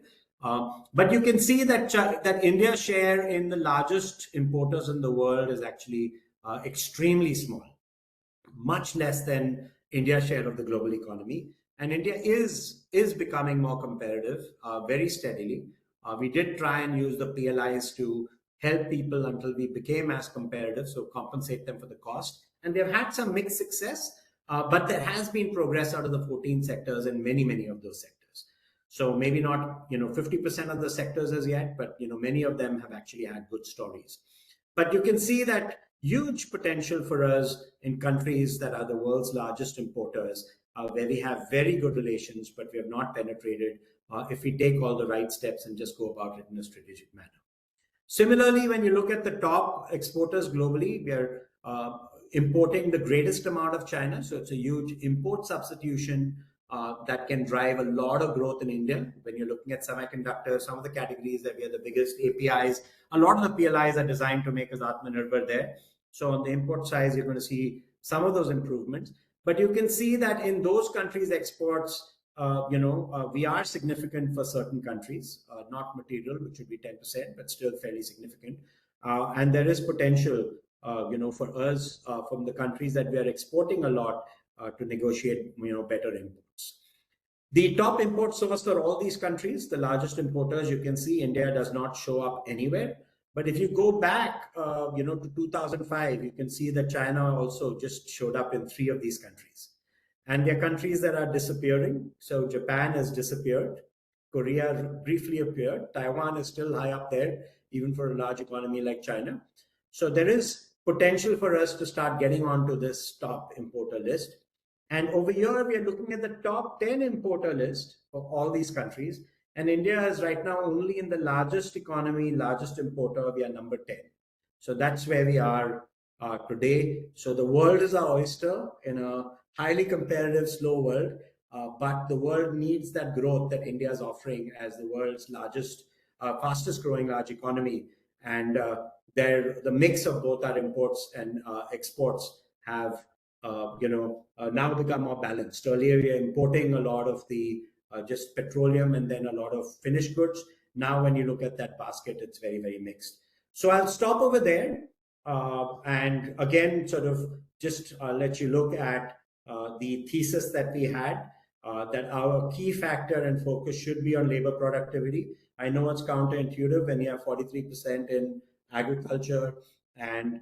S3: But you can see that India's share in the largest importers in the world is actually extremely small, much less than India's share of the global economy. And India is becoming more competitive very steadily. We did try and use the PLIs to help people until we became as competitive, so compensate them for the cost. And they've had some mixed success. But there has been progress out of the 14 sectors in many, many of those sectors. So maybe not 50% of the sectors as yet, but many of them have actually had good stories. But you can see that huge potential for us in countries that are the world's largest importers, where we have very good relations, but we have not penetrated if we take all the right steps and just go about it in a strategic manner. Similarly, when you look at the top exporters globally, we are importing the greatest amount of China. So it's a huge import substitution that can drive a lot of growth in India. When you're looking at semiconductors, some of the categories that we are the biggest, APIs, a lot of the PLIs are designed to make us Atmanirbhar there. So on the import side, you're going to see some of those improvements. But you can see that in those countries' exports, we are significant for certain countries, not material, which would be 10%, but still fairly significant. And there is potential for us from the countries that we are exporting a lot to negotiate, better imports. The top import source for all these countries, the largest importers, you can see India does not show up anywhere. But if you go back, to 2005, you can see that China also just showed up in 3 of these countries. And there are countries that are disappearing. So Japan has disappeared. Korea briefly appeared. Taiwan is still high up there, even for a large economy like China. So there is potential for us to start getting onto this top importer list. And over here, we are looking at the top 10 importer list of all these countries. And India is right now only in the largest economy, largest importer. We are number 10. So that's where we are today. So the world is our oyster in a highly competitive, slow world. But the world needs that growth that India is offering as the world's largest, fastest growing large economy. And the mix of both our imports and exports have now become more balanced. Earlier, we were importing a lot of the just petroleum and then a lot of finished goods. Now, when you look at that basket, it's very, very mixed. So I'll stop over there and again, sort of just let you look at the thesis that we had, that our key factor and focus should be on labor productivity. I know it's counterintuitive when you have 43% in agriculture, and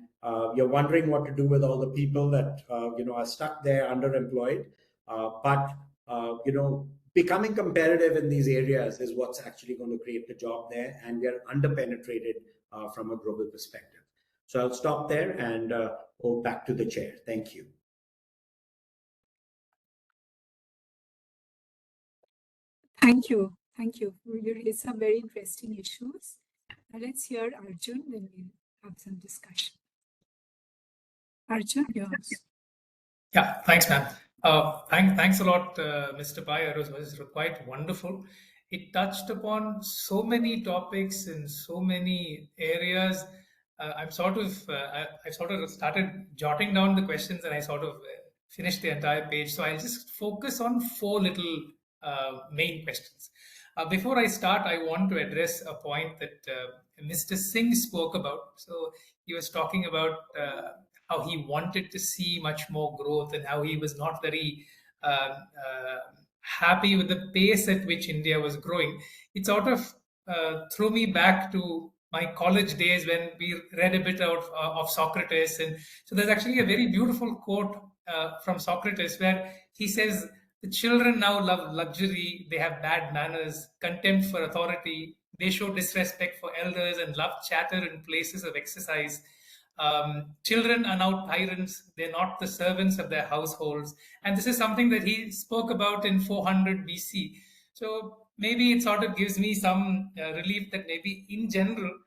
S3: you're wondering what to do with all the people that are stuck there underemployed. But becoming competitive in these areas is what's actually going to create the job there, and we are underpenetrated from a global perspective. So I'll stop there and go back to the chair. Thank you.
S2: Thank you. Thank you. You raised some very interesting issues. Now let's hear Arjun, then we'll have some discussion. Arjun, yours.
S4: Yeah, thanks, ma'am. Thanks a lot, Mr. Pai. It was quite wonderful. It touched upon so many topics in so many areas. I sort of started jotting down the questions, and I sort of finished the entire page. So I'll just focus on four little main questions. Before I start, I want to address a point that Mr. Singh spoke about. So he was talking about how he wanted to see much more growth and how he was not very happy with the pace at which India was growing. It sort of threw me back to my college days when we read a bit of Socrates. And so there's actually a very beautiful quote from Socrates where he says, "The children now love luxury, they have bad manners, contempt for authority, they show disrespect for elders and love chatter in places of exercise. Children are now tyrants, they're not the servants of their households." And this is something that he spoke about in 400 BC. So maybe it sort of gives me some relief that maybe in general,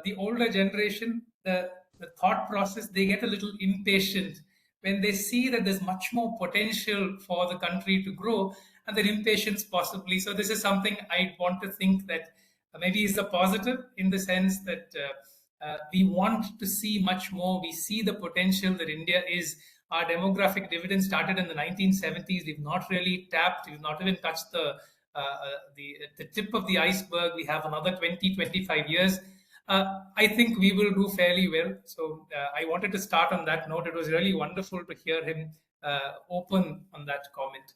S4: the older generation, the thought process, they get a little impatient when they see that there's much more potential for the country to grow, and their impatience possibly. So this is something I want to think that maybe is a positive, in the sense that we want to see much more. We see the potential that India is. Our demographic dividend started in the 1970s. We've not really tapped. We've not even touched the tip of the iceberg. We have another 20, 25 years. I think we will do fairly well. So I wanted to start on that note. It was really wonderful to hear him open on that comment.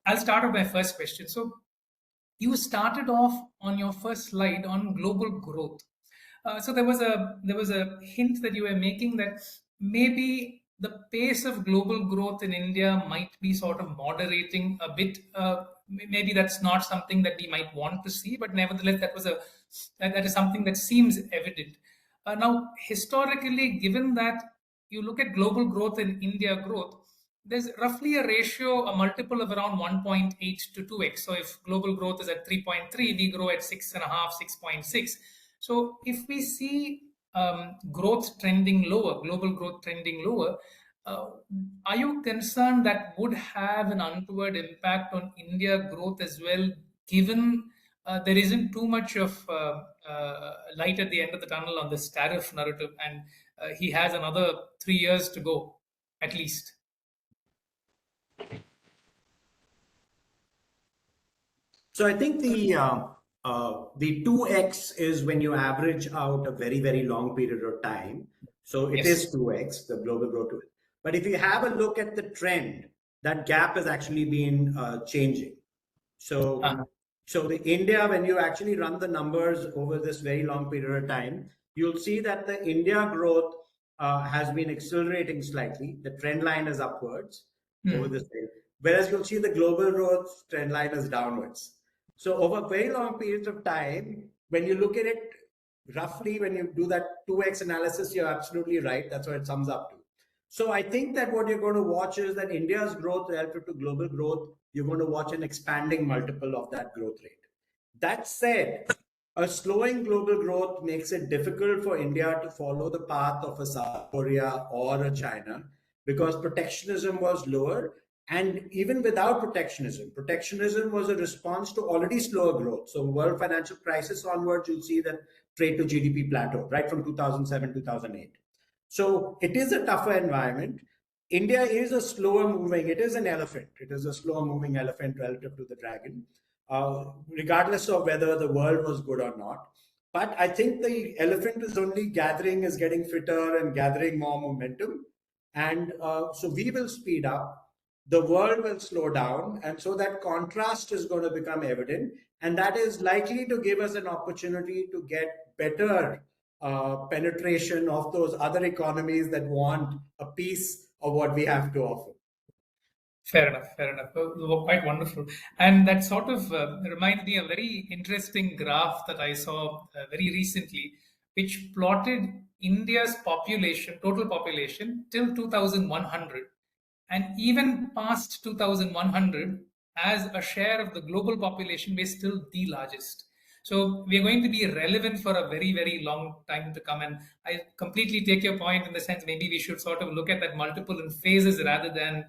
S4: I'll start with my first question. So you started off on your first slide on global growth. So there was a hint that you were making that maybe the pace of global growth in India might be sort of moderating a bit. Maybe that's not something that we might want to see, but nevertheless, that is something that seems evident. Now, historically, given that you look at global growth and India growth, there's roughly a ratio, a multiple of around 1.8 to 2x. So if global growth is at 3.3, we grow at 6.5, 6.6. So if we see growth trending lower, global growth trending lower, are you concerned that would have an untoward impact on India growth as well, given there isn't too much of light at the end of the tunnel on this tariff narrative, and he has another 3 years to go, at least?
S3: So I think the 2x is when you average out a very, very long period of time. So it is 2x, the global growth rate. But if you have a look at the trend, that gap has actually been changing. So the India, when you actually run the numbers over this very long period of time, you'll see that the India growth has been accelerating slightly. The trend line is upwards over this period. Whereas you'll see the global growth trend line is downwards. So over very long periods of time, when you look at it roughly, when you do that 2x analysis, you're absolutely right. That's what it sums up to. So I think that what you're going to watch is that India's growth relative to global growth, you're going to watch an expanding multiple of that growth rate. That said, a slowing global growth makes it difficult for India to follow the path of a South Korea or a China, because protectionism was lower. And even without protectionism was a response to already slower growth. So world financial crisis onwards, you'll see that trade to GDP plateau, right from 2007, 2008. So it is a tougher environment. India is a slower moving, it is an elephant. It is a slower moving elephant relative to the dragon, regardless of whether the world was good or not. But I think the elephant is only getting fitter and gathering more momentum. And so we will speed up, the world will slow down, and so that contrast is going to become evident, and that is likely to give us an opportunity to get better penetration of those other economies that want a piece of what we have to offer.
S4: Fair enough, fair enough. Quite wonderful. And that sort of reminds me of a very interesting graph that I saw very recently, which plotted India's population, total population, till 2100. And even past 2100, as a share of the global population, we're still the largest. So we are going to be relevant for a very, very long time to come. And I completely take your point in the sense maybe we should sort of look at that multiple in phases rather than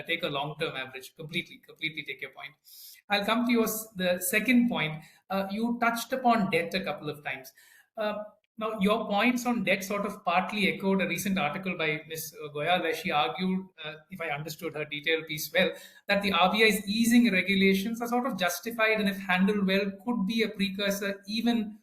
S4: take a long-term average. Completely take your point. I'll come to the second point. You touched upon debt a couple of times. Now, your points on debt sort of partly echoed a recent article by Ms. Goyal, where she argued, if I understood her detailed piece well, that the RBI's easing regulations are sort of justified and, if handled well, could be a precursor even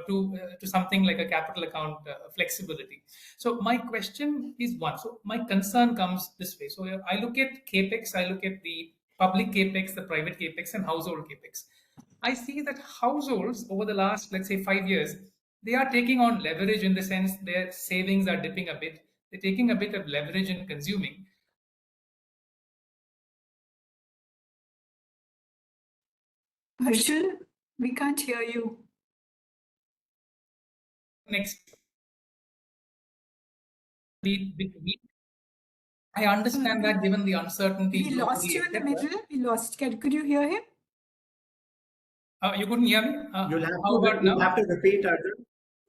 S4: to something like a capital account flexibility. So my question is one. So my concern comes this way. So I look at capex, I look at the public capex, the private capex, and household capex. I see that households over the last, let's say, 5 years, they are taking on leverage in the sense their savings are dipping a bit. They're taking a bit of leverage in consuming.
S2: Arjun, we can't hear you.
S4: Next. I understand that given the uncertainty.
S2: We lost you in the middle. We lost. Could you hear him?
S4: You couldn't hear me?
S3: You'll have to repeat, Arjun.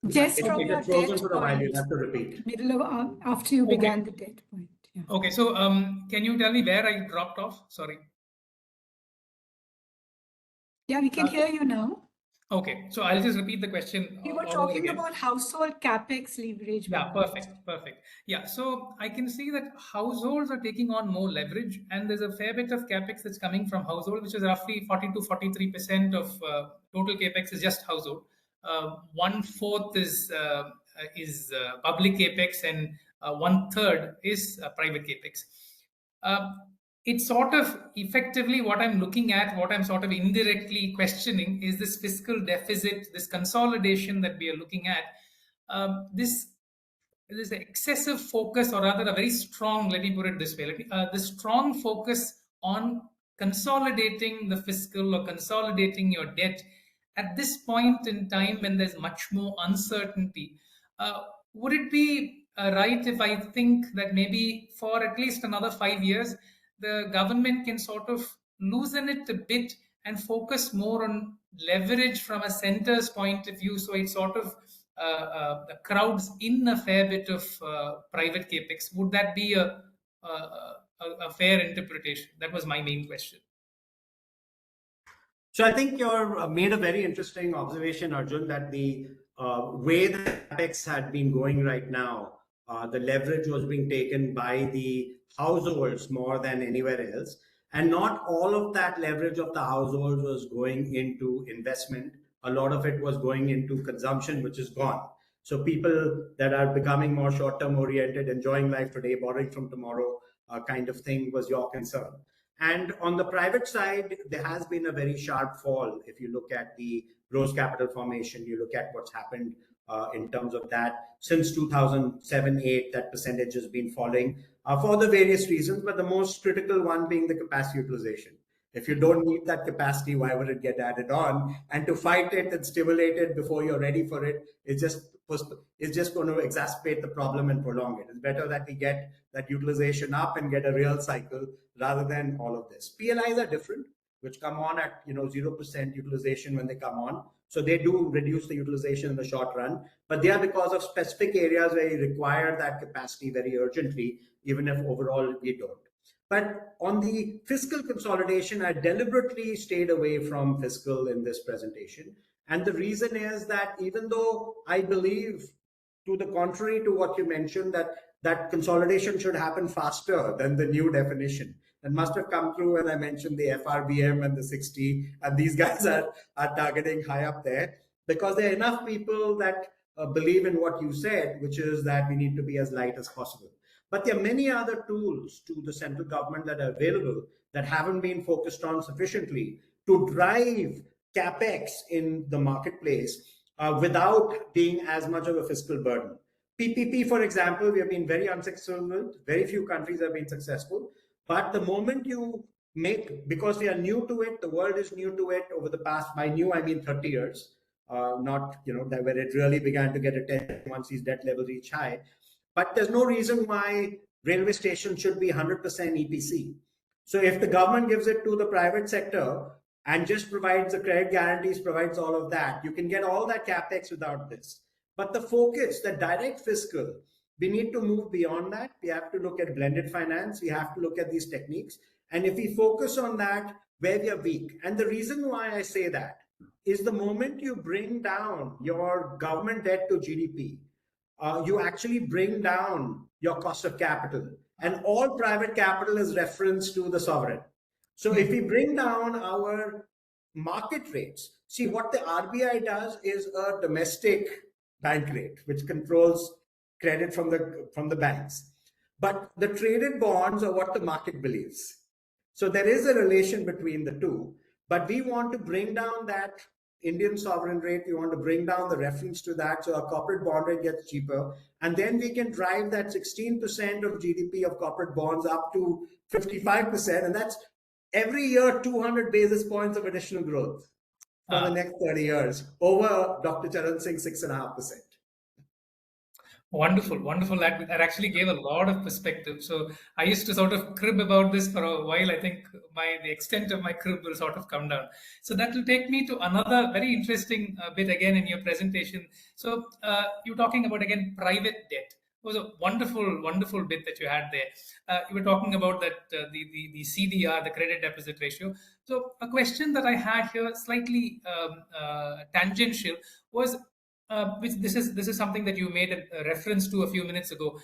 S2: Just from
S3: your debt point. For a while, you'll have to repeat.
S2: Middle of after you began the debt point. Yeah.
S4: Okay, so can you tell me where I dropped off? Sorry.
S2: Yeah, we can hear you now.
S4: Okay, so I'll just repeat the question.
S2: We were talking about household capex leverage.
S4: Yeah, perfect. Yeah, so I can see that households are taking on more leverage, and there's a fair bit of capex that's coming from household, which is roughly 40 to 43% of total capex is just household. 1/4 is public capex, and 1/3 is private capex. It's sort of effectively what I'm looking at, what I'm sort of indirectly questioning is this fiscal deficit, this consolidation that we are looking at. This excessive focus, or rather a very strong, let me put it this way, the strong focus on consolidating the fiscal or consolidating your debt at this point in time when there's much more uncertainty. Would it be right if I think that maybe for at least another 5 years, the government can sort of loosen it a bit and focus more on leverage from a center's point of view, so it sort of crowds in a fair bit of private capex? Would that be a fair interpretation? That was my main question.
S3: So I think you made a very interesting observation, Arjun, that the way the capex had been going right now, the leverage was being taken by the households more than anywhere else. And not all of that leverage of the households was going into investment. A lot of it was going into consumption, which is gone. So people that are becoming more short-term oriented, enjoying life today, borrowing from tomorrow kind of thing was your concern. And on the private side, there has been a very sharp fall. If you look at the gross capital formation, you look at what's happened in terms of that. Since 2007-8, that percentage has been falling for the various reasons, but the most critical one being the capacity utilization. If you don't need that capacity, why would it get added on? And to fight it and stimulate it before you're ready for it, it's just going to exacerbate the problem and prolong it. It's better that we get that utilization up and get a real cycle rather than all of this. PLIs are different, which come on at 0% utilization when they come on. So they do reduce the utilization in the short run, but they are because of specific areas where you require that capacity very urgently, even if overall we don't. But on the fiscal consolidation, I deliberately stayed away from fiscal in this presentation. And the reason is that even though I believe, to the contrary to what you mentioned, that consolidation should happen faster than the new definition. That must have come through when I mentioned the FRBM and the 60, and these guys are targeting high up there, because there are enough people that believe in what you said, which is that we need to be as light as possible. But there are many other tools to the central government that are available that haven't been focused on sufficiently to drive capex in the marketplace without being as much of a fiscal burden. PPP, for example, we have been very unsuccessful. Very few countries have been successful. But the moment you make, because we are new to it, the world is new to it over the past, by new, I mean 30 years, not, that where it really began to get attention once these debt levels reach high. But there's no reason why railway stations should be 100% EPC. So if the government gives it to the private sector and just provides the credit guarantees, provides all of that, you can get all that capex without this. But the focus, the direct fiscal, we need to move beyond that. We have to look at blended finance. We have to look at these techniques. And if we focus on that, where we are weak. And the reason why I say that is the moment you bring down your government debt to GDP, you actually bring down your cost of capital. And all private capital is reference to the sovereign. So if we bring down our market rates, see what the RBI does is a domestic bank rate, which controls credit from the banks. But the traded bonds are what the market believes. So there is a relation between the two. But we want to bring down that Indian sovereign rate. We want to bring down the reference to that, so our corporate bond rate gets cheaper. And then we can drive that 16% of GDP of corporate bonds up to 55%. And that's every year 200 basis points of additional growth for the next 30 years over Dr. Charan Singh's 6.5%.
S4: Wonderful, wonderful. That actually gave a lot of perspective. So I used to sort of crib about this for a while. I think the extent of my crib will sort of come down. So that will take me to another very interesting bit again in your presentation. So you're talking about, again, private debt. It was a wonderful, wonderful bit that you had there. You were talking about that the CDR, the credit deposit ratio. So a question that I had here, slightly tangential, was which this is something that you made a reference to a few minutes ago.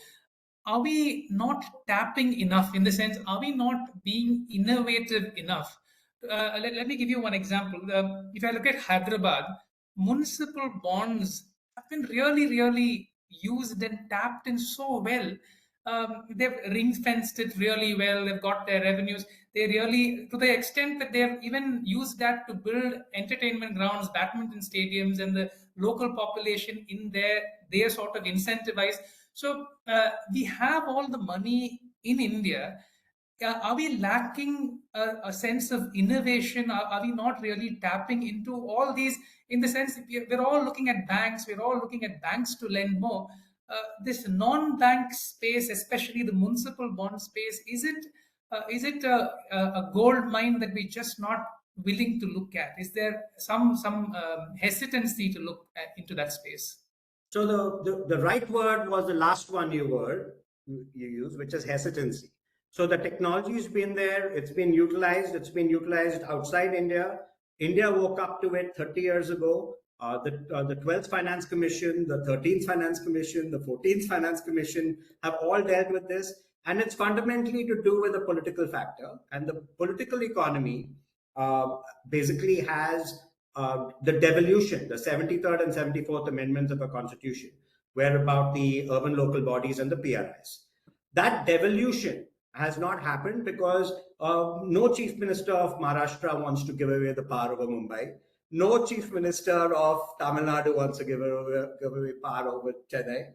S4: Are we not tapping enough? In the sense, are we not being innovative enough? Let me give you one example. If I look at Hyderabad, municipal bonds have been really, really used and tapped in so well. They've ring fenced it really well. They've got their revenues. They really, to the extent that they've even used that to build entertainment grounds, badminton stadiums, and the local population in there, they are sort of incentivized. So we have all the money in India. Are we lacking a sense of innovation? Are we not really tapping into all these? In the sense, we're all looking at banks. We're all looking at banks to lend more. This non-bank space, especially the municipal bond space, is it a gold mine that we're just not willing to look at? Is there some hesitancy to look into that space?
S3: So the right word was the last one you used, which is hesitancy. So the technology has been there, it's been utilized outside India. India woke up to it 30 years ago. The 12th Finance Commission, the 13th Finance Commission, the 14th Finance Commission have all dealt with this. And it's fundamentally to do with a political factor. And the political economy basically has the devolution, the 73rd and 74th Amendments of our Constitution, where about the urban local bodies and the PRIs. That devolution has not happened because no chief minister of Maharashtra wants to give away the power over Mumbai. No chief minister of Tamil Nadu wants to give away power over Chennai.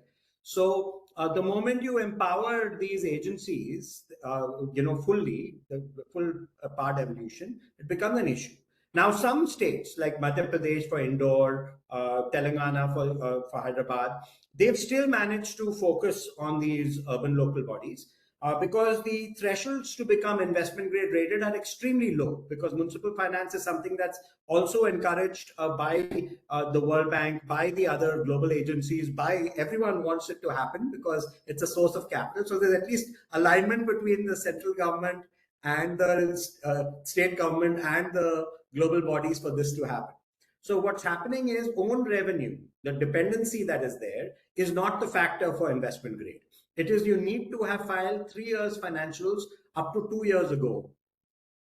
S3: So the moment you empower these agencies, fully, the full power devolution, it becomes an issue. Now, some states like Madhya Pradesh for Indore, Telangana for Hyderabad, they've still managed to focus on these urban local bodies. Because the thresholds to become investment grade rated are extremely low, because municipal finance is something that's also encouraged by the World Bank, by the other global agencies, by everyone wants it to happen because it's a source of capital. So there's at least alignment between the central government and the state government and the global bodies for this to happen. So what's happening is own revenue, the dependency that is there, is not the factor for investment grade. It is you need to have filed 3 years financials up to 2 years ago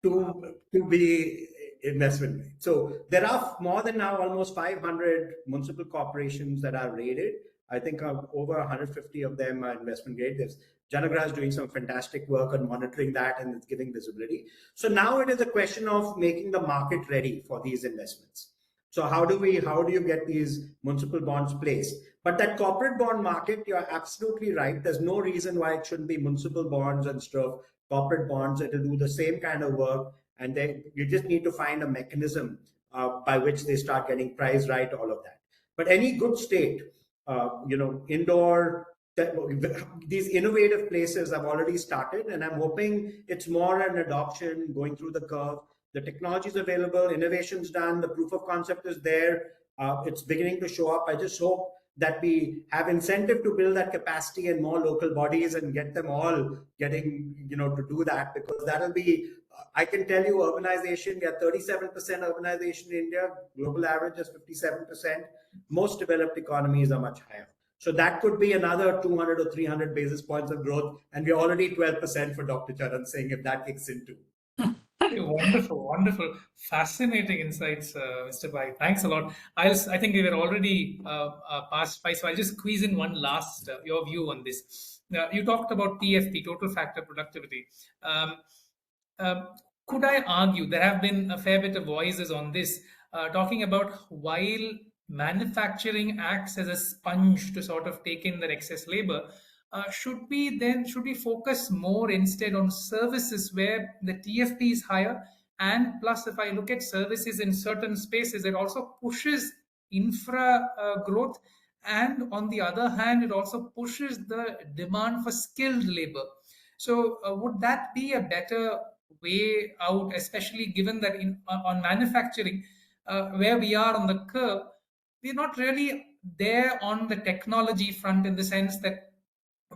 S3: to be investment grade. So there are more than now almost 500 municipal corporations that are rated. I think over 150 of them are investment grade. Janagra is doing some fantastic work on monitoring that, and it's giving visibility. So now it is a question of making the market ready for these investments. So how do you get these municipal bonds placed? But that corporate bond market, you're absolutely right. There's no reason why it shouldn't be municipal bonds and stuff, corporate bonds. It'll do the same kind of work, and you just need to find a mechanism by which they start getting price right, all of that. But any good state, indoor, these innovative places have already started, and I'm hoping it's more an adoption going through the curve. The technology is available, innovation's done, the proof of concept is there, it's beginning to show up. I just hope that we have incentive to build that capacity in more local bodies and get them all getting, to do that, because that'll be, I can tell you, urbanization, we have 37% urbanization in India, global average is 57%. Most developed economies are much higher. So that could be another 200 or 300 basis points of growth. And we're already 12% for Dr. Charan Singh if that kicks in too.
S4: Wonderful, wonderful, fascinating insights, Mr. Pai. Thanks a lot. I think we were already past by, so I'll just squeeze in one last your view on this. You talked about TFP, total factor productivity. Could I argue there have been a fair bit of voices on this, talking about while manufacturing acts as a sponge to sort of take in that excess labor, should we focus more instead on services where the TFP is higher? And plus, if I look at services in certain spaces, it also pushes infra growth, and on the other hand, it also pushes the demand for skilled labor. So would that be a better way out, especially given that on manufacturing, where we are on the curve, we're not really there on the technology front, in the sense that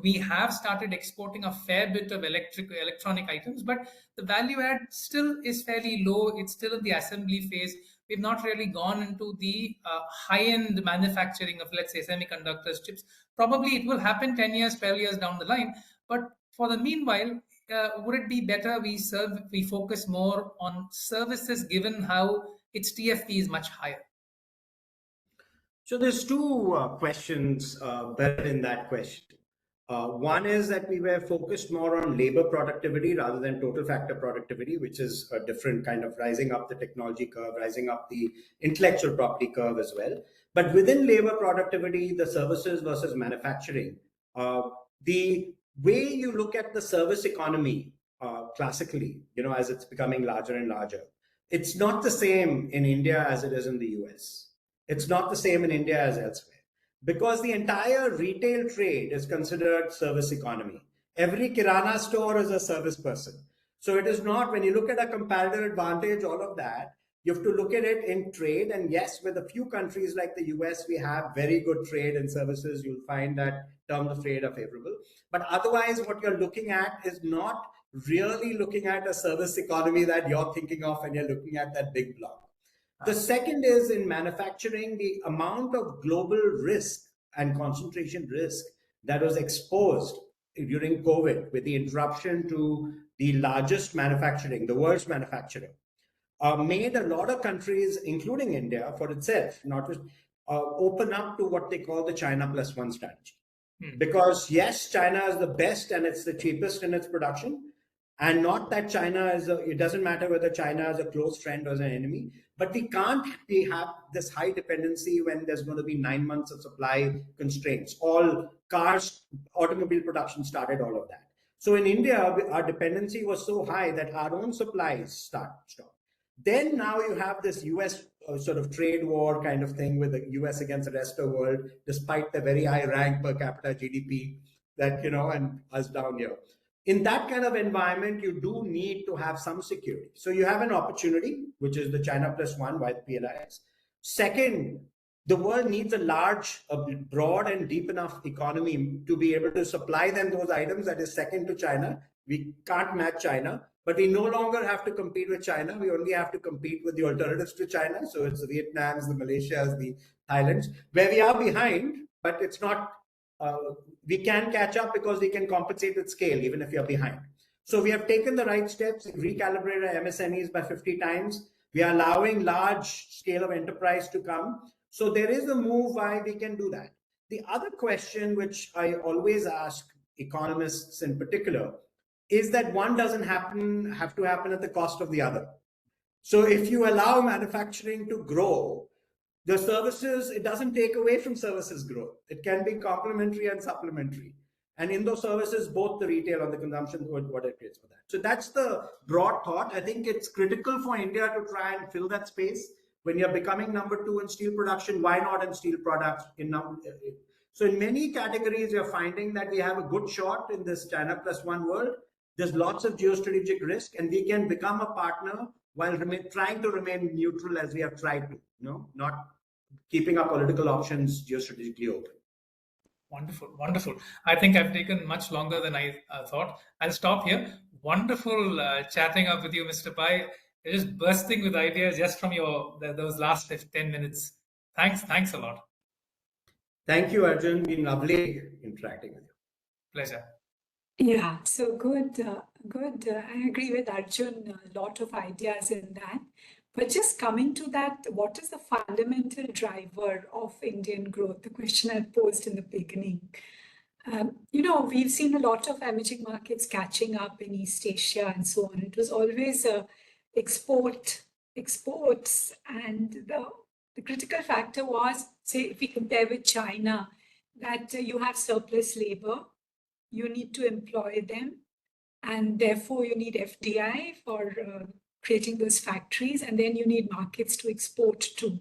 S4: we have started exporting a fair bit of electronic items, but the value add still is fairly low. It's still in the assembly phase. We've not really gone into the high-end manufacturing of, let's say, semiconductors, chips. Probably it will happen 10 years, 12 years down the line. But for the meanwhile, would it be better we focus more on services, given how its TFP is much higher?
S3: So there's two questions buried in that question. One is that we were focused more on labor productivity rather than total factor productivity, which is a different kind of rising up the technology curve, rising up the intellectual property curve as well. But within labor productivity, the services versus manufacturing, the way you look at the service economy classically, as it's becoming larger and larger, it's not the same in India as it is in the US. It's not the same in India as elsewhere, because the entire retail trade is considered service economy. Every kirana store is a service person. So it is not, when you look at a comparative advantage, all of that, you have to look at it in trade. And yes, with a few countries like the US, we have very good trade and services. You'll find that terms of trade are favorable. But otherwise, what you're looking at is not really looking at a service economy that you're thinking of when you're looking at that big block. The second is, in manufacturing, the amount of global risk and concentration risk that was exposed during COVID with the interruption to the largest manufacturing, the world's manufacturing, made a lot of countries, including India for itself, not just open up to what they call the China plus one strategy. Because yes, China is the best and it's the cheapest in its production. And not that China it doesn't matter whether China is a close friend or an enemy, but we can't have this high dependency when there's going to be 9 months of supply constraints. All cars, automobile production started, all of that. So in India, our dependency was so high that our own supplies stopped. Then now you have this US sort of trade war kind of thing with the US against the rest of the world, despite the very high rank per capita GDP that, and us down here. In that kind of environment, you do need to have some security. So you have an opportunity, which is the China plus one by the PLIs. Second, the world needs a large, broad and deep enough economy to be able to supply them those items that is second to China. We can't match China, but we no longer have to compete with China. We only have to compete with the alternatives to China. So it's the Vietnams, the Malaysias, the Thailands, where we are behind, but it's not, we can catch up because we can compensate with scale, even if you're behind. So we have taken the right steps, recalibrated our MSMEs by 50 times. We are allowing large scale of enterprise to come. So there is a move why we can do that. The other question, which I always ask economists in particular, is that one doesn't have to happen at the cost of the other. So if you allow manufacturing to grow, the services, it doesn't take away from services growth. It can be complementary and supplementary. And in those services, both the retail and the consumption, what it creates for that. So that's the broad thought. I think it's critical for India to try and fill that space. When you're becoming number 2 in steel production, why not in steel products? So in many categories, you're finding that we have a good shot in this China plus one world. There's lots of geostrategic risk, and we can become a partner while trying to remain neutral as we have tried to, not keeping our political options geostrategically open.
S4: Wonderful, wonderful. I think I've taken much longer than I thought. I'll stop here. Wonderful chatting up with you, Mr. Pai. You're just bursting with ideas just from those last 10 minutes. Thanks a lot.
S3: Thank you, Arjun. Been lovely interacting with you.
S4: Pleasure.
S2: Yeah, so good. I agree with Arjun, a lot of ideas in that. But just coming to that, what is the fundamental driver of Indian growth? The question I posed in the beginning. We've seen a lot of emerging markets catching up in East Asia and so on. It was always exports, and the critical factor was, say, if we compare with China, that you have surplus labor, you need to employ them, and therefore you need FDI for creating those factories, and then you need markets to export to.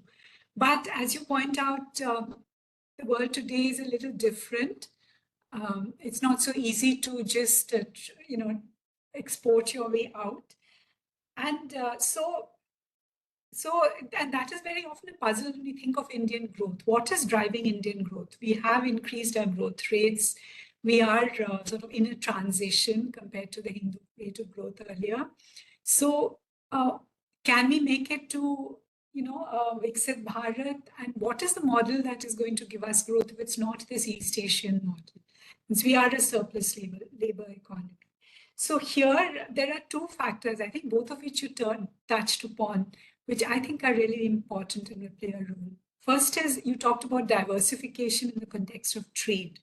S2: But as you point out, the world today is a little different. It's not so easy to just, export your way out. And and that is very often a puzzle when we think of Indian growth. What is driving Indian growth? We have increased our growth rates. We are sort of in a transition compared to the Hindu rate of growth earlier. So can we make it to, Viksit Bharat? And what is the model that is going to give us growth if it's not this East Asian model? Since we are a surplus labor economy. So here, there are two factors, I think both of which you touched upon, which I think are really important and will play a role. First is, you talked about diversification in the context of trade.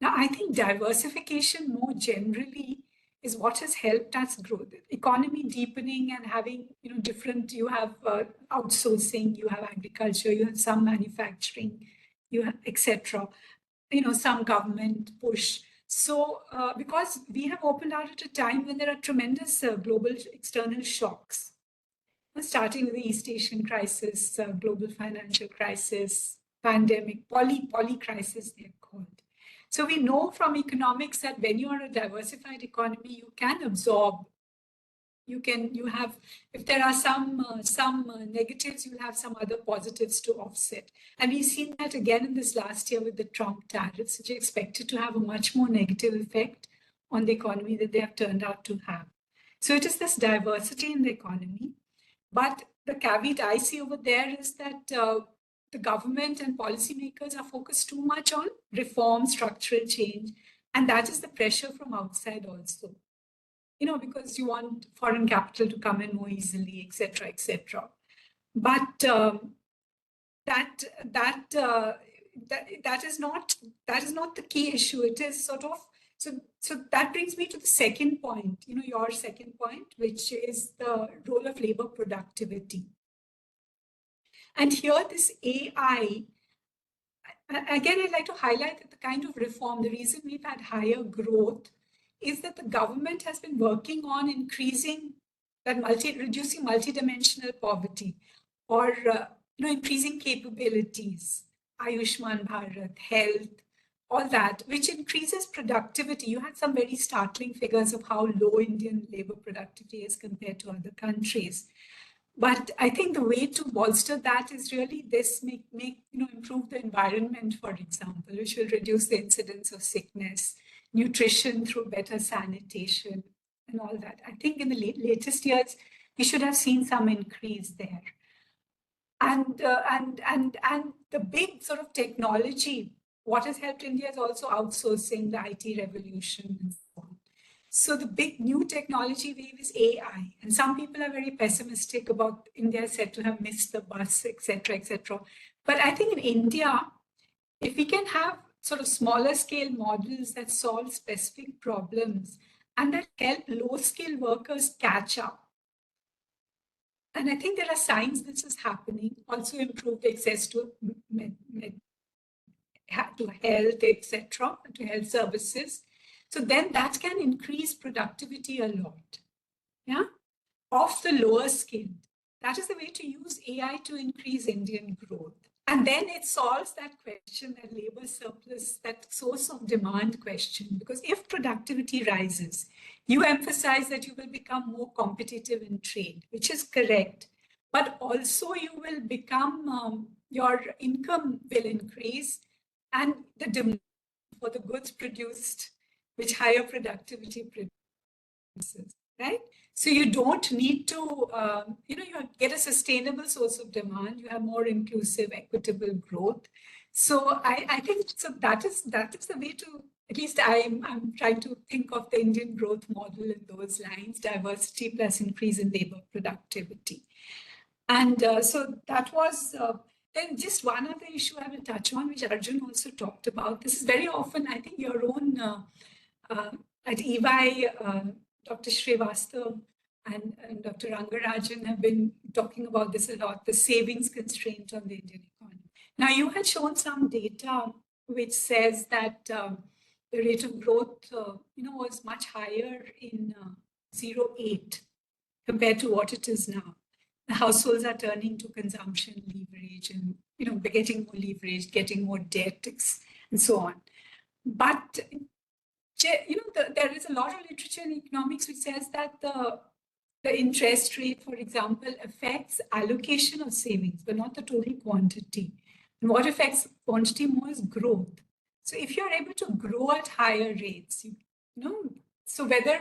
S2: Now, I think diversification more generally is what has helped us grow. The economy deepening and having, you have outsourcing, you have agriculture, you have some manufacturing, you have etc. Some government push. So because we have opened out at a time when there are tremendous global external shocks, starting with the East Asian crisis, global financial crisis, pandemic, poly crisis, they're called. So we know from economics that when you are a diversified economy, you can absorb. If there are some negatives, you'll have some other positives to offset. And we've seen that again in this last year with the Trump tariffs, which are expected to have a much more negative effect on the economy than they have turned out to have. So it is this diversity in the economy. But the caveat I see over there is that the government and policymakers are focused too much on reform, structural change, and that is the pressure from outside also. Because you want foreign capital to come in more easily, etc., etc. But that is not the key issue. It is sort of so that brings me to the second point. Your second point, which is the role of labor productivity. And here, this AI. Again, I'd like to highlight that the kind of reform, the reason we've had higher growth, is that the government has been working on increasing reducing multidimensional poverty, or increasing capabilities, Ayushman Bharat, health, all that, which increases productivity. You had some very startling figures of how low Indian labor productivity is compared to other countries. But I think the way to bolster that is really this: improve the environment, for example, which will reduce the incidence of sickness, nutrition through better sanitation, and all that. I think in the latest years, we should have seen some increase there. And the big sort of technology, what has helped India is also outsourcing, the IT revolution, and so on. So the big new technology wave is AI. And some people are very pessimistic about India said to have missed the bus, etc., etc. But I think in India, if we can have sort of smaller scale models that solve specific problems and that help low skill workers catch up. And I think there are signs this is happening. Also improved access to health, etc., to health services. So then that can increase productivity a lot. Yeah, of the lower skilled. That is the way to use AI to increase Indian growth. And then it solves that question, that labor surplus, that source of demand question. Because if productivity rises, you emphasize that you will become more competitive in trade, which is correct. But also you will become, your income will increase and the demand for the goods produced, which higher productivity produces, right? So you don't need to, you get a sustainable source of demand. You have more inclusive, equitable growth. So I think so that is the way to, at least I'm trying to think of the Indian growth model in those lines: diversity plus increase in labor productivity. And so that was. Then just one other issue I will touch on, which Arjun also talked about. This is very often, I think, your own at EY, Dr. Srivastav and Dr. Nagarajan have been talking about this a lot, the savings constraint on the Indian economy. Now, you had shown some data which says that the rate of growth, was much higher in 08 compared to what it is now. The households are turning to consumption leverage and, getting more leverage, getting more debt, and so on. But there is a lot of literature in economics which says that the interest rate, for example, affects allocation of savings, but not the total quantity. And what affects quantity more is growth. So if you're able to grow at higher rates, so whether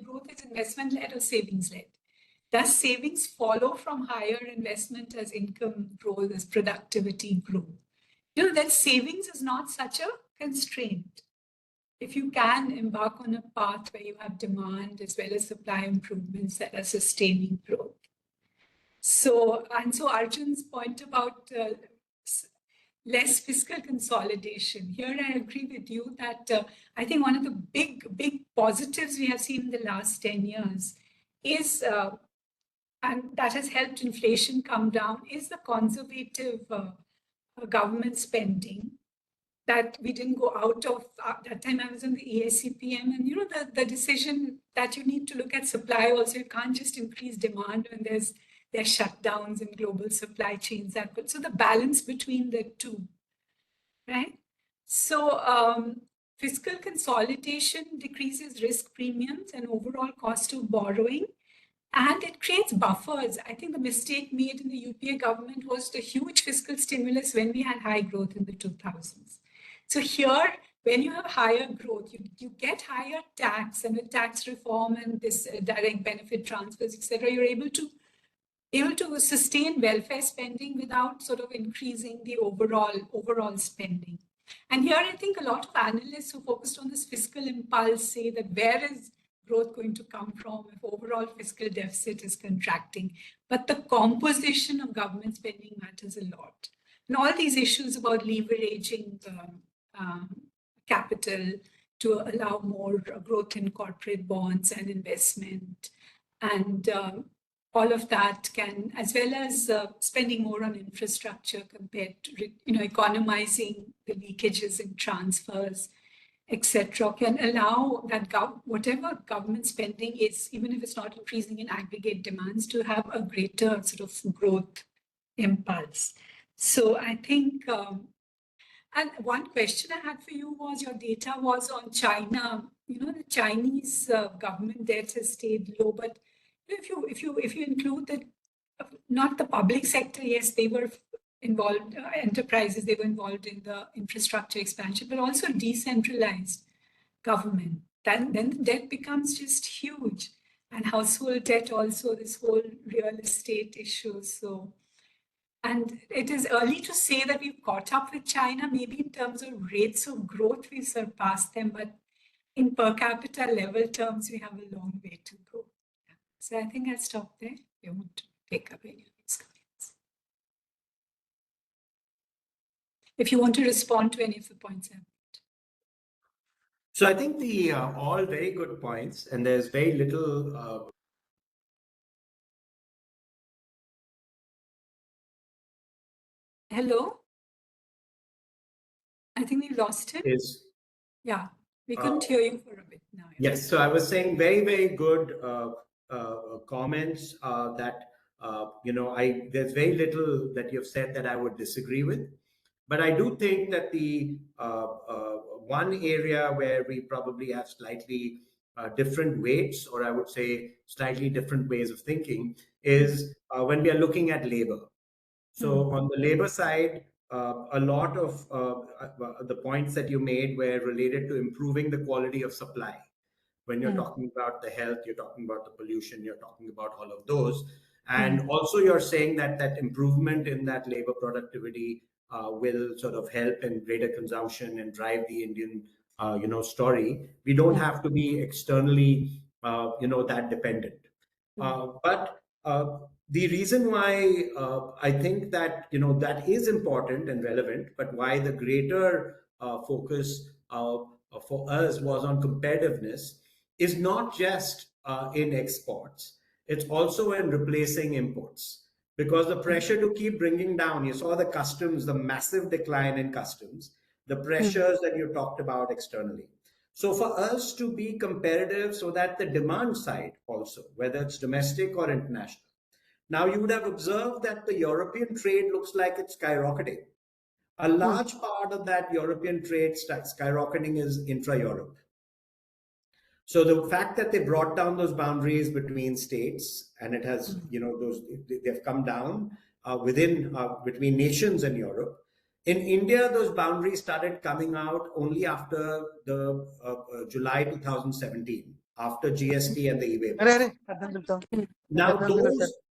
S2: growth is investment-led or savings-led, does savings follow from higher investment as income grows, as productivity grows? Then savings is not such a constraint. If you can embark on a path where you have demand as well as supply improvements that are sustaining growth. So Arjun's point about less fiscal consolidation, here I agree with you that I think one of the big positives we have seen in the last 10 years is, and that has helped inflation come down, is the conservative government spending. That we didn't go out of, that time I was on the ASCPM, and the decision that you need to look at supply also. You can't just increase demand when there's shutdowns in global supply chains. So the balance between the two, right? So fiscal consolidation decreases risk premiums and overall cost of borrowing, and it creates buffers. I think the mistake made in the UPA government was the huge fiscal stimulus when we had high growth in the 2000s. So here, when you have higher growth, you get higher tax, and with tax reform and this direct benefit transfers, etc., you're able to sustain welfare spending without sort of increasing the overall spending. And here, I think a lot of analysts who focused on this fiscal impulse say that where is growth going to come from if overall fiscal deficit is contracting? But the composition of government spending matters a lot. And all these issues about leveraging capital to allow more growth in corporate bonds and investment, and all of that can, as well as spending more on infrastructure compared to, economizing the leakages in transfers, etc., can allow that whatever government spending is, even if it's not increasing in aggregate demands, to have a greater sort of growth impulse. So I think, and one question I had for you was, your data was on China. The Chinese government debt has stayed low, but if you include not the public sector, yes, they were involved, enterprises, they were involved in the infrastructure expansion, but also decentralized government. Then the debt becomes just huge, and household debt also, this whole real estate issue. So, and it is early to say that we've caught up with China. Maybe in terms of rates of growth, we've surpassed them, but in per capita level terms, we have a long way to go. So I think I'll stop there. You want to take up any of these comments? if you want to respond to any of the points I've made.
S3: So I think the all very good points, and there's very little.
S2: Hello? I think we lost him. Yeah, we couldn't hear you for a bit now.
S3: Yes, so I was saying very good comments that there's very little that you've said that I would disagree with, but I do think that the one area where we probably have slightly different weights, or I would say slightly different ways of thinking, is when we are looking at labor. So on the labor side, a lot of the points that you made were related to improving the quality of supply. When you're talking about the health, you're talking about the pollution, you're talking about all of those. And also you're saying that that improvement in that labor productivity will sort of help in greater consumption and drive the Indian, story. We don't have to be externally, that dependent. But the reason why I think that that is important and relevant, but why the greater focus for us was on competitiveness is not just in exports; it's also in replacing imports. Because the pressure to keep bringing down, you saw the customs, the massive decline in customs, the pressures that you talked about externally. So for us to be competitive so that the demand side also, whether it's domestic or international. Now you would have observed that the European trade looks like it's skyrocketing. A large part of that European trade skyrocketing is intra-Europe. So the fact that they brought down those boundaries between states, and it has, they've come down between nations in Europe. In India, those boundaries started coming out only after the July 2017, after GST and the e-way. Now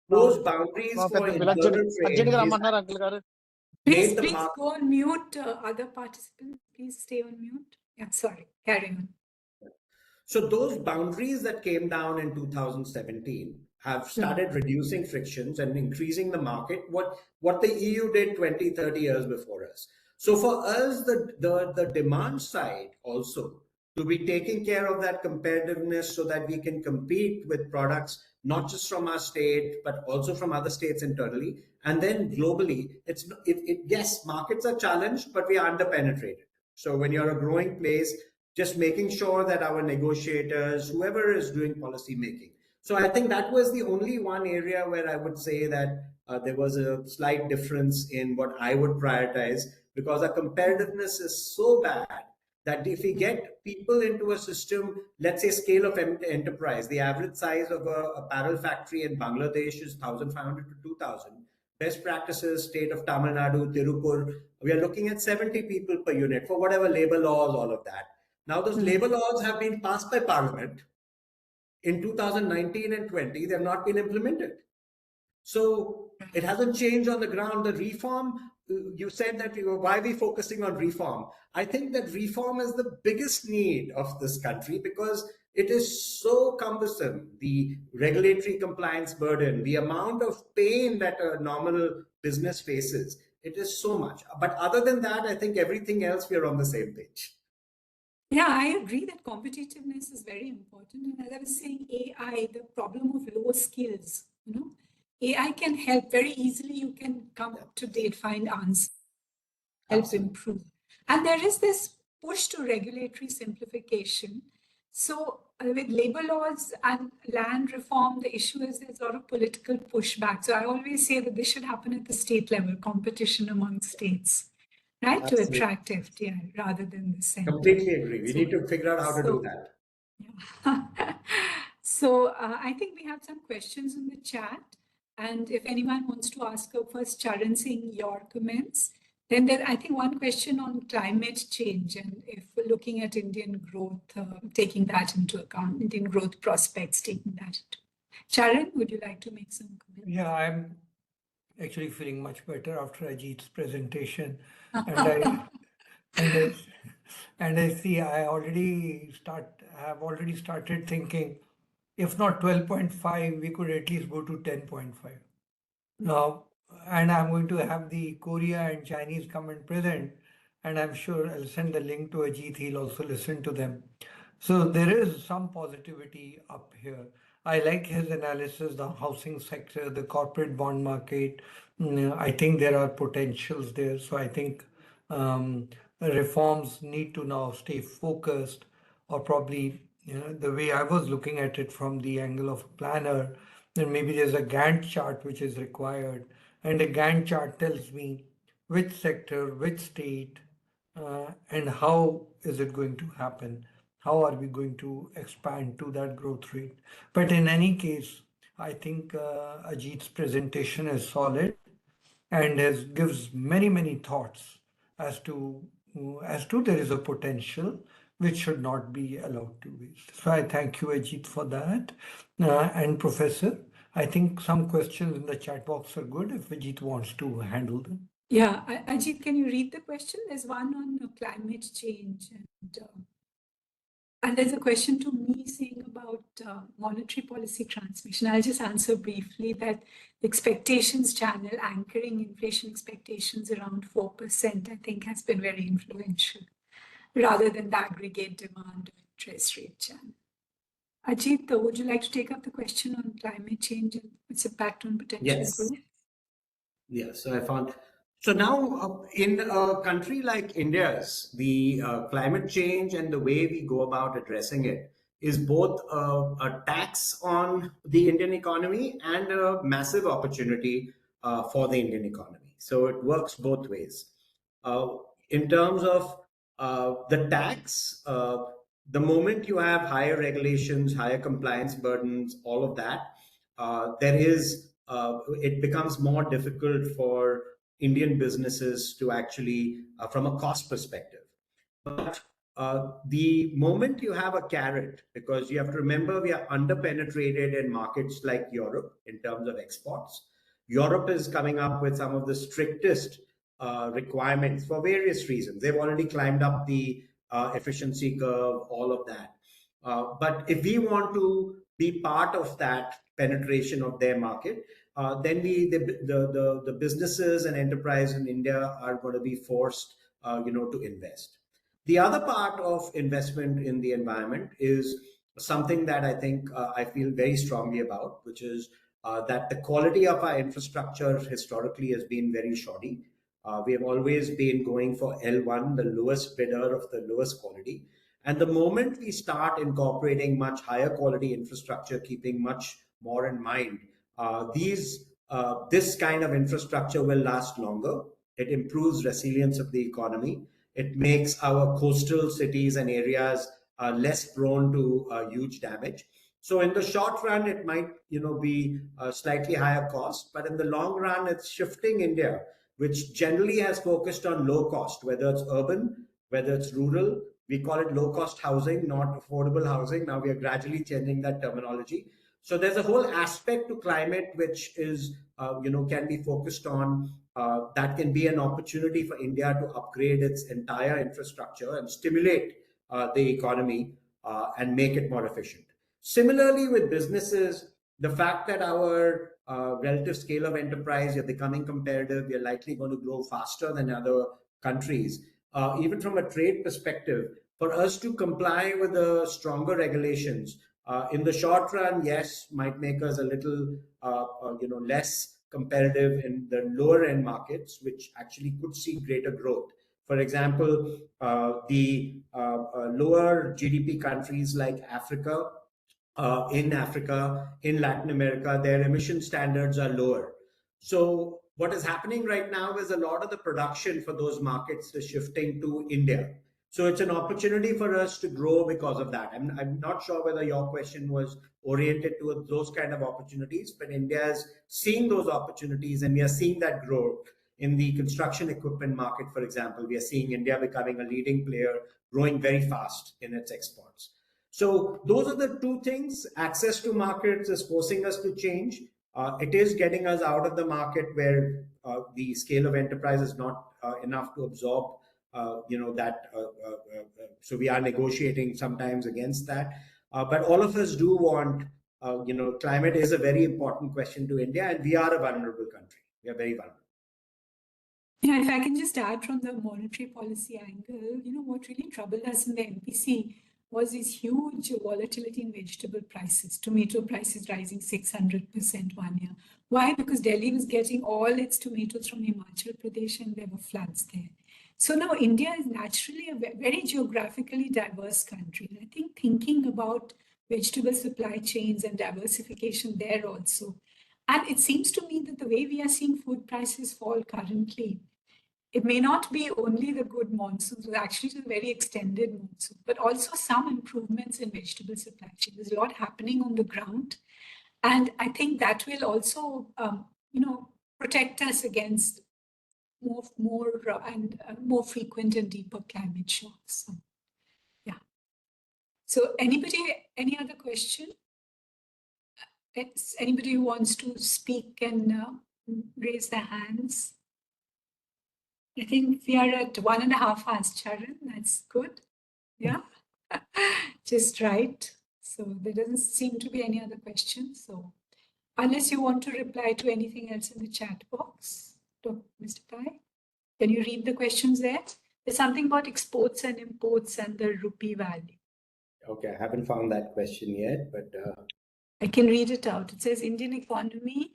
S3: those boundaries for internal trade
S2: Please go on mute, other participants. Please stay on mute. Yeah, sorry, carry on.
S3: So those boundaries that came down in 2017 have started reducing frictions and increasing the market, what the EU did 20, 30 years before us. So for us, the demand side also to be taking care of that competitiveness so that we can compete with products, not just from our state, but also from other states internally. And then globally, yes, markets are challenged, but we are underpenetrated. So when you're a growing place, just making sure that our negotiators, whoever is doing policy making. So I think that was the only one area where I would say that there was a slight difference in what I would prioritize, because our competitiveness is so bad that if we get people into a system, let's say scale of enterprise, the average size of a apparel factory in Bangladesh is 1,500 to 2,000. Best practices, state of Tamil Nadu, Tirupur, we are looking at 70 people per unit for whatever labor laws, all of that. Now, those labor laws have been passed by Parliament in 2019 and 20. They have not been implemented. So it hasn't changed on the ground. The reform, you said that why are we focusing on reform? I think that reform is the biggest need of this country because it is so cumbersome. The regulatory compliance burden, the amount of pain that a normal business faces, it is so much. But other than that, I think everything else, we are on the same page.
S2: Yeah, I agree that competitiveness is very important. And as I was saying, AI, the problem of low skills, AI can help very easily. You can come up to date, find answers, help improve. And there is this push to regulatory simplification. So with labor laws and land reform, the issue is there's a lot of political pushback. So I always say that this should happen at the state level, competition among states. Right, absolutely, to attract FDI rather than the center.
S3: Completely agree. We need to figure out how to do that.
S2: Yeah. So I think we have some questions in the chat. And if anyone wants to ask first, Charan Singh, your comments. Then there, I think one question on climate change and if we're looking at Indian growth, taking that into account, Indian growth prospects, taking that into account. Charan, would you like to make some comments?
S1: Yeah, I'm actually feeling much better after Ajit's presentation. And I see I have already started thinking, if not 12.5, we could at least go to 10.5. Now, and I'm going to have the Korea and Chinese come and present, and I'm sure I'll send the link to Ajit. He'll also listen to them. So there is some positivity up here. I like his analysis, the housing sector, the corporate bond market. I think there are potentials there. So I think um, reforms need to now stay focused, or probably, the way I was looking at it from the angle of a planner, then maybe there's a Gantt chart which is required, and a Gantt chart tells me which sector, which state, and how is it going to happen? How are we going to expand to that growth rate? But in any case, I think Ajit's presentation is solid and gives many thoughts as to there is a potential which should not be allowed to waste. So I thank you, Ajit, for that. And Professor, I think some questions in the chat box are good if Ajit wants to handle them.
S2: Yeah, Ajit, can you read the question? There's one on climate change, and there's a question to me saying about monetary policy transmission. I'll just answer briefly that the expectations channel anchoring inflation expectations around 4%, I think, has been very influential rather than the aggregate demand or interest rate channel. Ajit, would you like to take up the question on climate change and its impact on potential
S3: Yes.
S2: growth?
S3: Yeah, so I found. So now, in a country like India's, the climate change and the way we go about addressing it is both a tax on the Indian economy and a massive opportunity for the Indian economy. So it works both ways. Uh, in terms of the tax, the moment you have higher regulations, higher compliance burdens, all of that, it becomes more difficult for Indian businesses to actually, from a cost perspective. But the moment you have a carrot, because you have to remember we are underpenetrated in markets like Europe in terms of exports. Europe is coming up with some of the strictest requirements for various reasons. They've already climbed up the efficiency curve, all of that. But if we want to be part of that penetration of their market, then the businesses and enterprise in India are going to be forced, to invest. The other part of investment in the environment is something that I think I feel very strongly about, which is that the quality of our infrastructure historically has been very shoddy. We have always been going for L1, the lowest bidder of the lowest quality. And the moment we start incorporating much higher quality infrastructure, keeping much more in mind, this kind of infrastructure will last longer. It improves resilience of the economy. It makes our coastal cities and areas less prone to huge damage. So in the short run, it might, be a slightly higher cost, but in the long run, it's shifting India, which generally has focused on low cost, whether it's urban, whether it's rural. We call it low cost housing, not affordable housing. Now we are gradually changing that terminology. So there's a whole aspect to climate which is, can be focused on. That can be an opportunity for India to upgrade its entire infrastructure and stimulate the economy and make it more efficient. Similarly, with businesses, the fact that our relative scale of enterprise, you're becoming competitive, we are likely going to grow faster than other countries. Even from a trade perspective, for us to comply with the stronger regulations, in the short run, yes, might make us a little, less competitive in the lower end markets, which actually could see greater growth. For example, the lower GDP countries like Africa, in Latin America, their emission standards are lower. So what is happening right now is a lot of the production for those markets is shifting to India. So it's an opportunity for us to grow because of that. I'm not sure whether your question was oriented to those kind of opportunities, but India is seeing those opportunities and we are seeing that growth in the construction equipment market, for example. We are seeing India becoming a leading player, growing very fast in its exports. So those are the two things. Access to markets is forcing us to change. It is getting us out of the market where the scale of enterprise is not enough to absorb so we are negotiating sometimes against that. But all of us do want, climate is a very important question to India, and we are a vulnerable country. we are very vulnerable.
S2: Yeah, if I can just add from the monetary policy angle, what really troubled us in the MPC was this huge volatility in vegetable prices, tomato prices rising 600% 1 year. Why? Because Delhi was getting all its tomatoes from Himachal Pradesh and there were floods there. So now India is naturally a very geographically diverse country. And I think thinking about vegetable supply chains and diversification there also. And it seems to me that the way we are seeing food prices fall currently, it may not be only the good monsoons, but actually the very extended monsoon, but also some improvements in vegetable supply chain. There's a lot happening on the ground. And I think that will also, protect us against more frequent and deeper climate shocks. So, yeah. So any other question? Anybody who wants to speak can raise their hands. I think we are at 1.5 hours, Charan. That's good. Yeah, just right. So there doesn't seem to be any other questions. So unless you want to reply to anything else in the chat box, Mr. Pai, can you read the questions there? There's something about exports and imports and the rupee value.
S3: Okay, I haven't found that question yet, but
S2: I can read it out. It says Indian economy,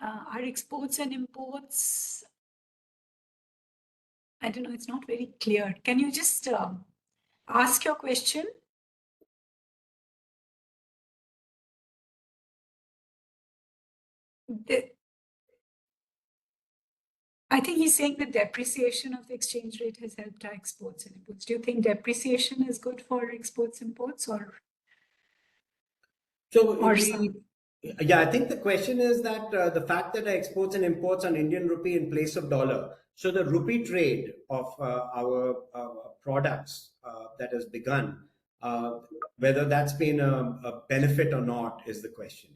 S2: our exports and imports. I don't know, it's not very clear. Can you just ask your question? I think he's saying the depreciation of the exchange rate has helped our exports and imports. Do you think depreciation is good for exports imports or
S3: yeah, I think the question is that the fact that our exports and imports on Indian rupee in place of dollar, so the rupee trade of our products that has begun, whether that's been a benefit or not is the question.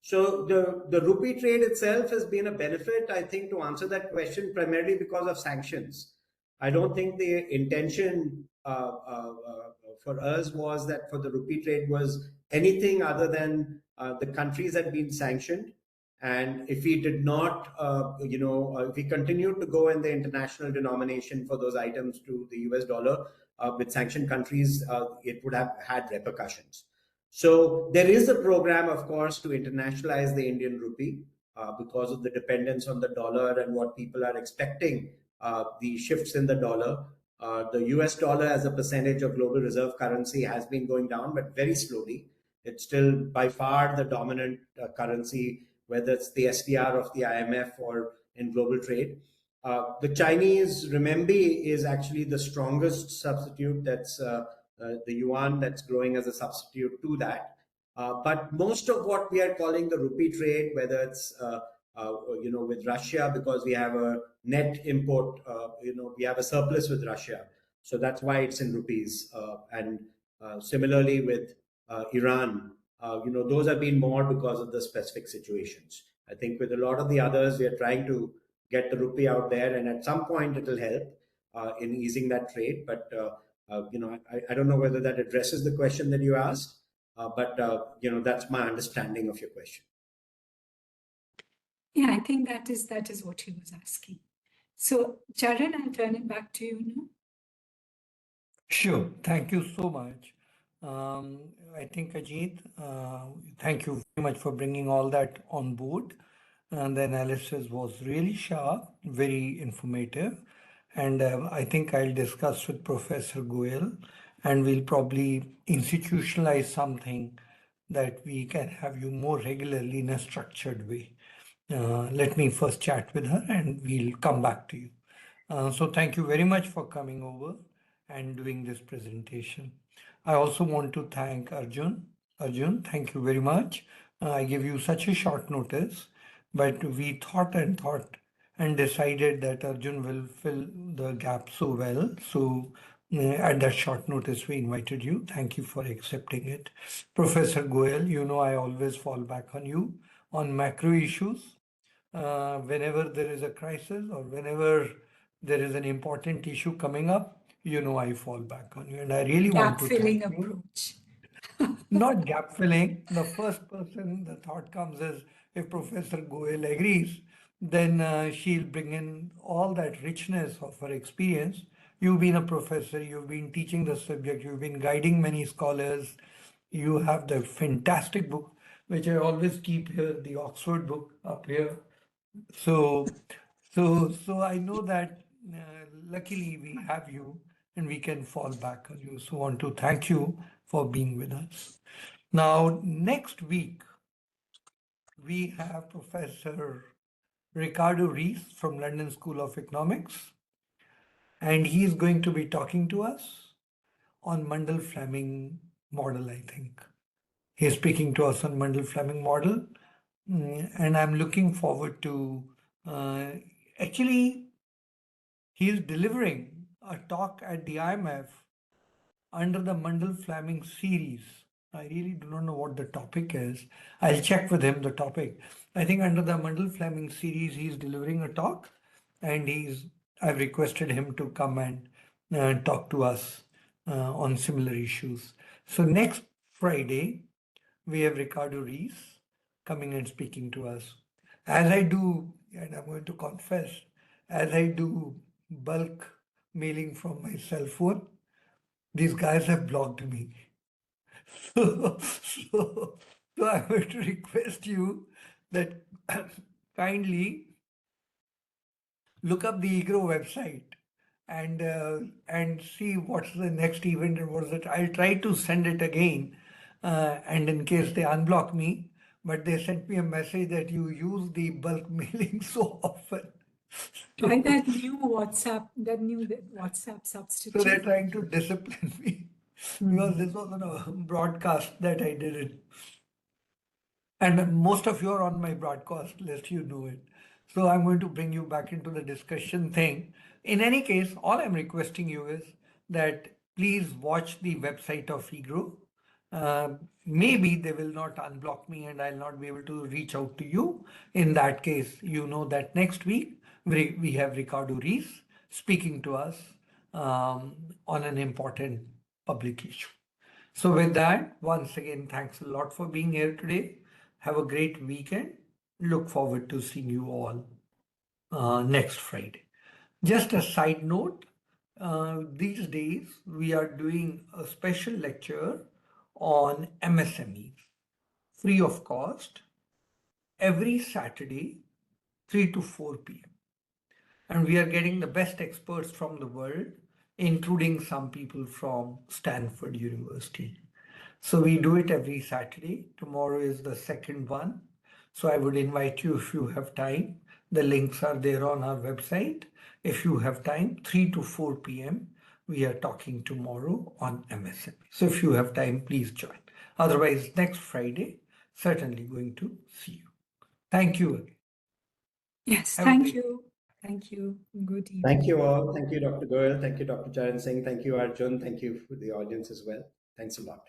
S3: So the rupee trade itself has been a benefit, I think, to answer that question, primarily because of sanctions. I don't think the intention for us was that for the rupee trade was anything other than the countries had been sanctioned. And if we did not, if we continued to go in the international denomination for those items to the US dollar with sanctioned countries, it would have had repercussions. So there is a program, of course, to internationalize the Indian rupee because of the dependence on the dollar and what people are expecting, the shifts in the dollar. The US dollar as a percentage of global reserve currency has been going down, but very slowly. It's still by far the dominant currency, whether it's the SDR of the IMF or in global trade. The Chinese renminbi is actually the strongest substitute. That's the yuan that's growing as a substitute to that. But most of what we are calling the rupee trade, whether it's with Russia, because we have a net import, we have a surplus with Russia, so that's why it's in rupees. And similarly with Iran, those have been more because of the specific situations. I think with a lot of the others, we are trying to get the rupee out there, and at some point it will help in easing that trade. But I don't know whether that addresses the question that you asked, but that's my understanding of your question.
S2: Yeah, I think that is what he was asking. So, Charan, I'll turn it back to you now.
S1: Sure. Thank you so much. I think, Ajit, thank you very much for bringing all that on board. And the analysis was really sharp, very informative. And I think I'll discuss with Professor Goyal, and we'll probably institutionalize something that we can have you more regularly in a structured way. Let me first chat with her and we'll come back to you. So thank you very much for coming over and doing this presentation. I also want to thank Arjun. Arjun, thank you very much. I gave you such a short notice, but we thought and decided that Arjun will fill the gap so well. So at that short notice, we invited you. Thank you for accepting it. Professor Goyal, I always fall back on you on macro issues. Whenever there is a crisis or whenever there is an important issue coming up, I fall back on you. And I really want to
S2: Gap-filling
S1: thank you.
S2: approach.
S1: Not gap filling. The first person the thought comes is if Professor Goyal agrees, then she'll bring in all that richness of her experience. You've been a professor, you've been teaching the subject, you've been guiding many scholars. You have the fantastic book, which I always keep here, the Oxford book up here. So, so I know that luckily we have you and we can fall back on you. So, want to thank you for being with us. Now, next week we have Professor Ricardo Rees from London School of Economics, and he is going to be talking to us on Mundell-Fleming model, I think. He's speaking to us on Mundell-Fleming model, and I'm looking forward to actually, he's delivering a talk at the IMF under the Mundell-Fleming series. I really do not know what the topic is. I'll check with him the topic. I think under the Mundell-Fleming series, he's delivering a talk, and I've requested him to come and talk to us on similar issues. So next Friday, we have Ricardo Rees coming and speaking to us. As I do, and I'm going to confess, as I do bulk mailing from my cell phone, these guys have blocked me. So, so I'm going to request you that kindly look up the EGROW website and see what's the next event and what's it. I'll try to send it again, and in case they unblock me, but they sent me a message that you use the bulk mailing so often.
S2: Try that new WhatsApp
S1: So
S2: substitute.
S1: they're trying to discipline me because this was on a broadcast that I did it. And most of you are on my broadcast list, you know it. So I'm going to bring you back into the discussion thing. In any case, all I'm requesting you is that please watch the website of EGROW. Maybe they will not unblock me and I'll not be able to reach out to you. In that case, you know that next week we have Ricardo Rees speaking to us on an important public issue. So with that, once again, thanks a lot for being here today. Have a great weekend. Look forward to seeing you all next Friday. Just a side note, these days we are doing a special lecture on MSMEs, free of cost, every Saturday, 3 to 4 p.m. And we are getting the best experts from the world, including some people from Stanford University. So we do it every Saturday. Tomorrow is the second one. So I would invite you if you have time. The links are there on our website. If you have time, 3 to 4 p.m. we are talking tomorrow on MSME. So if you have time, please join. Otherwise, next Friday, certainly going to see you. Thank you again.
S2: Yes,
S1: Have a
S2: thank
S1: great
S2: you. Thank you. Good evening.
S3: Thank you all. Thank you, Dr. Goyal. Thank you, Dr. Charan Singh. Thank you, Arjun. Thank you for the audience as well. Thanks a lot.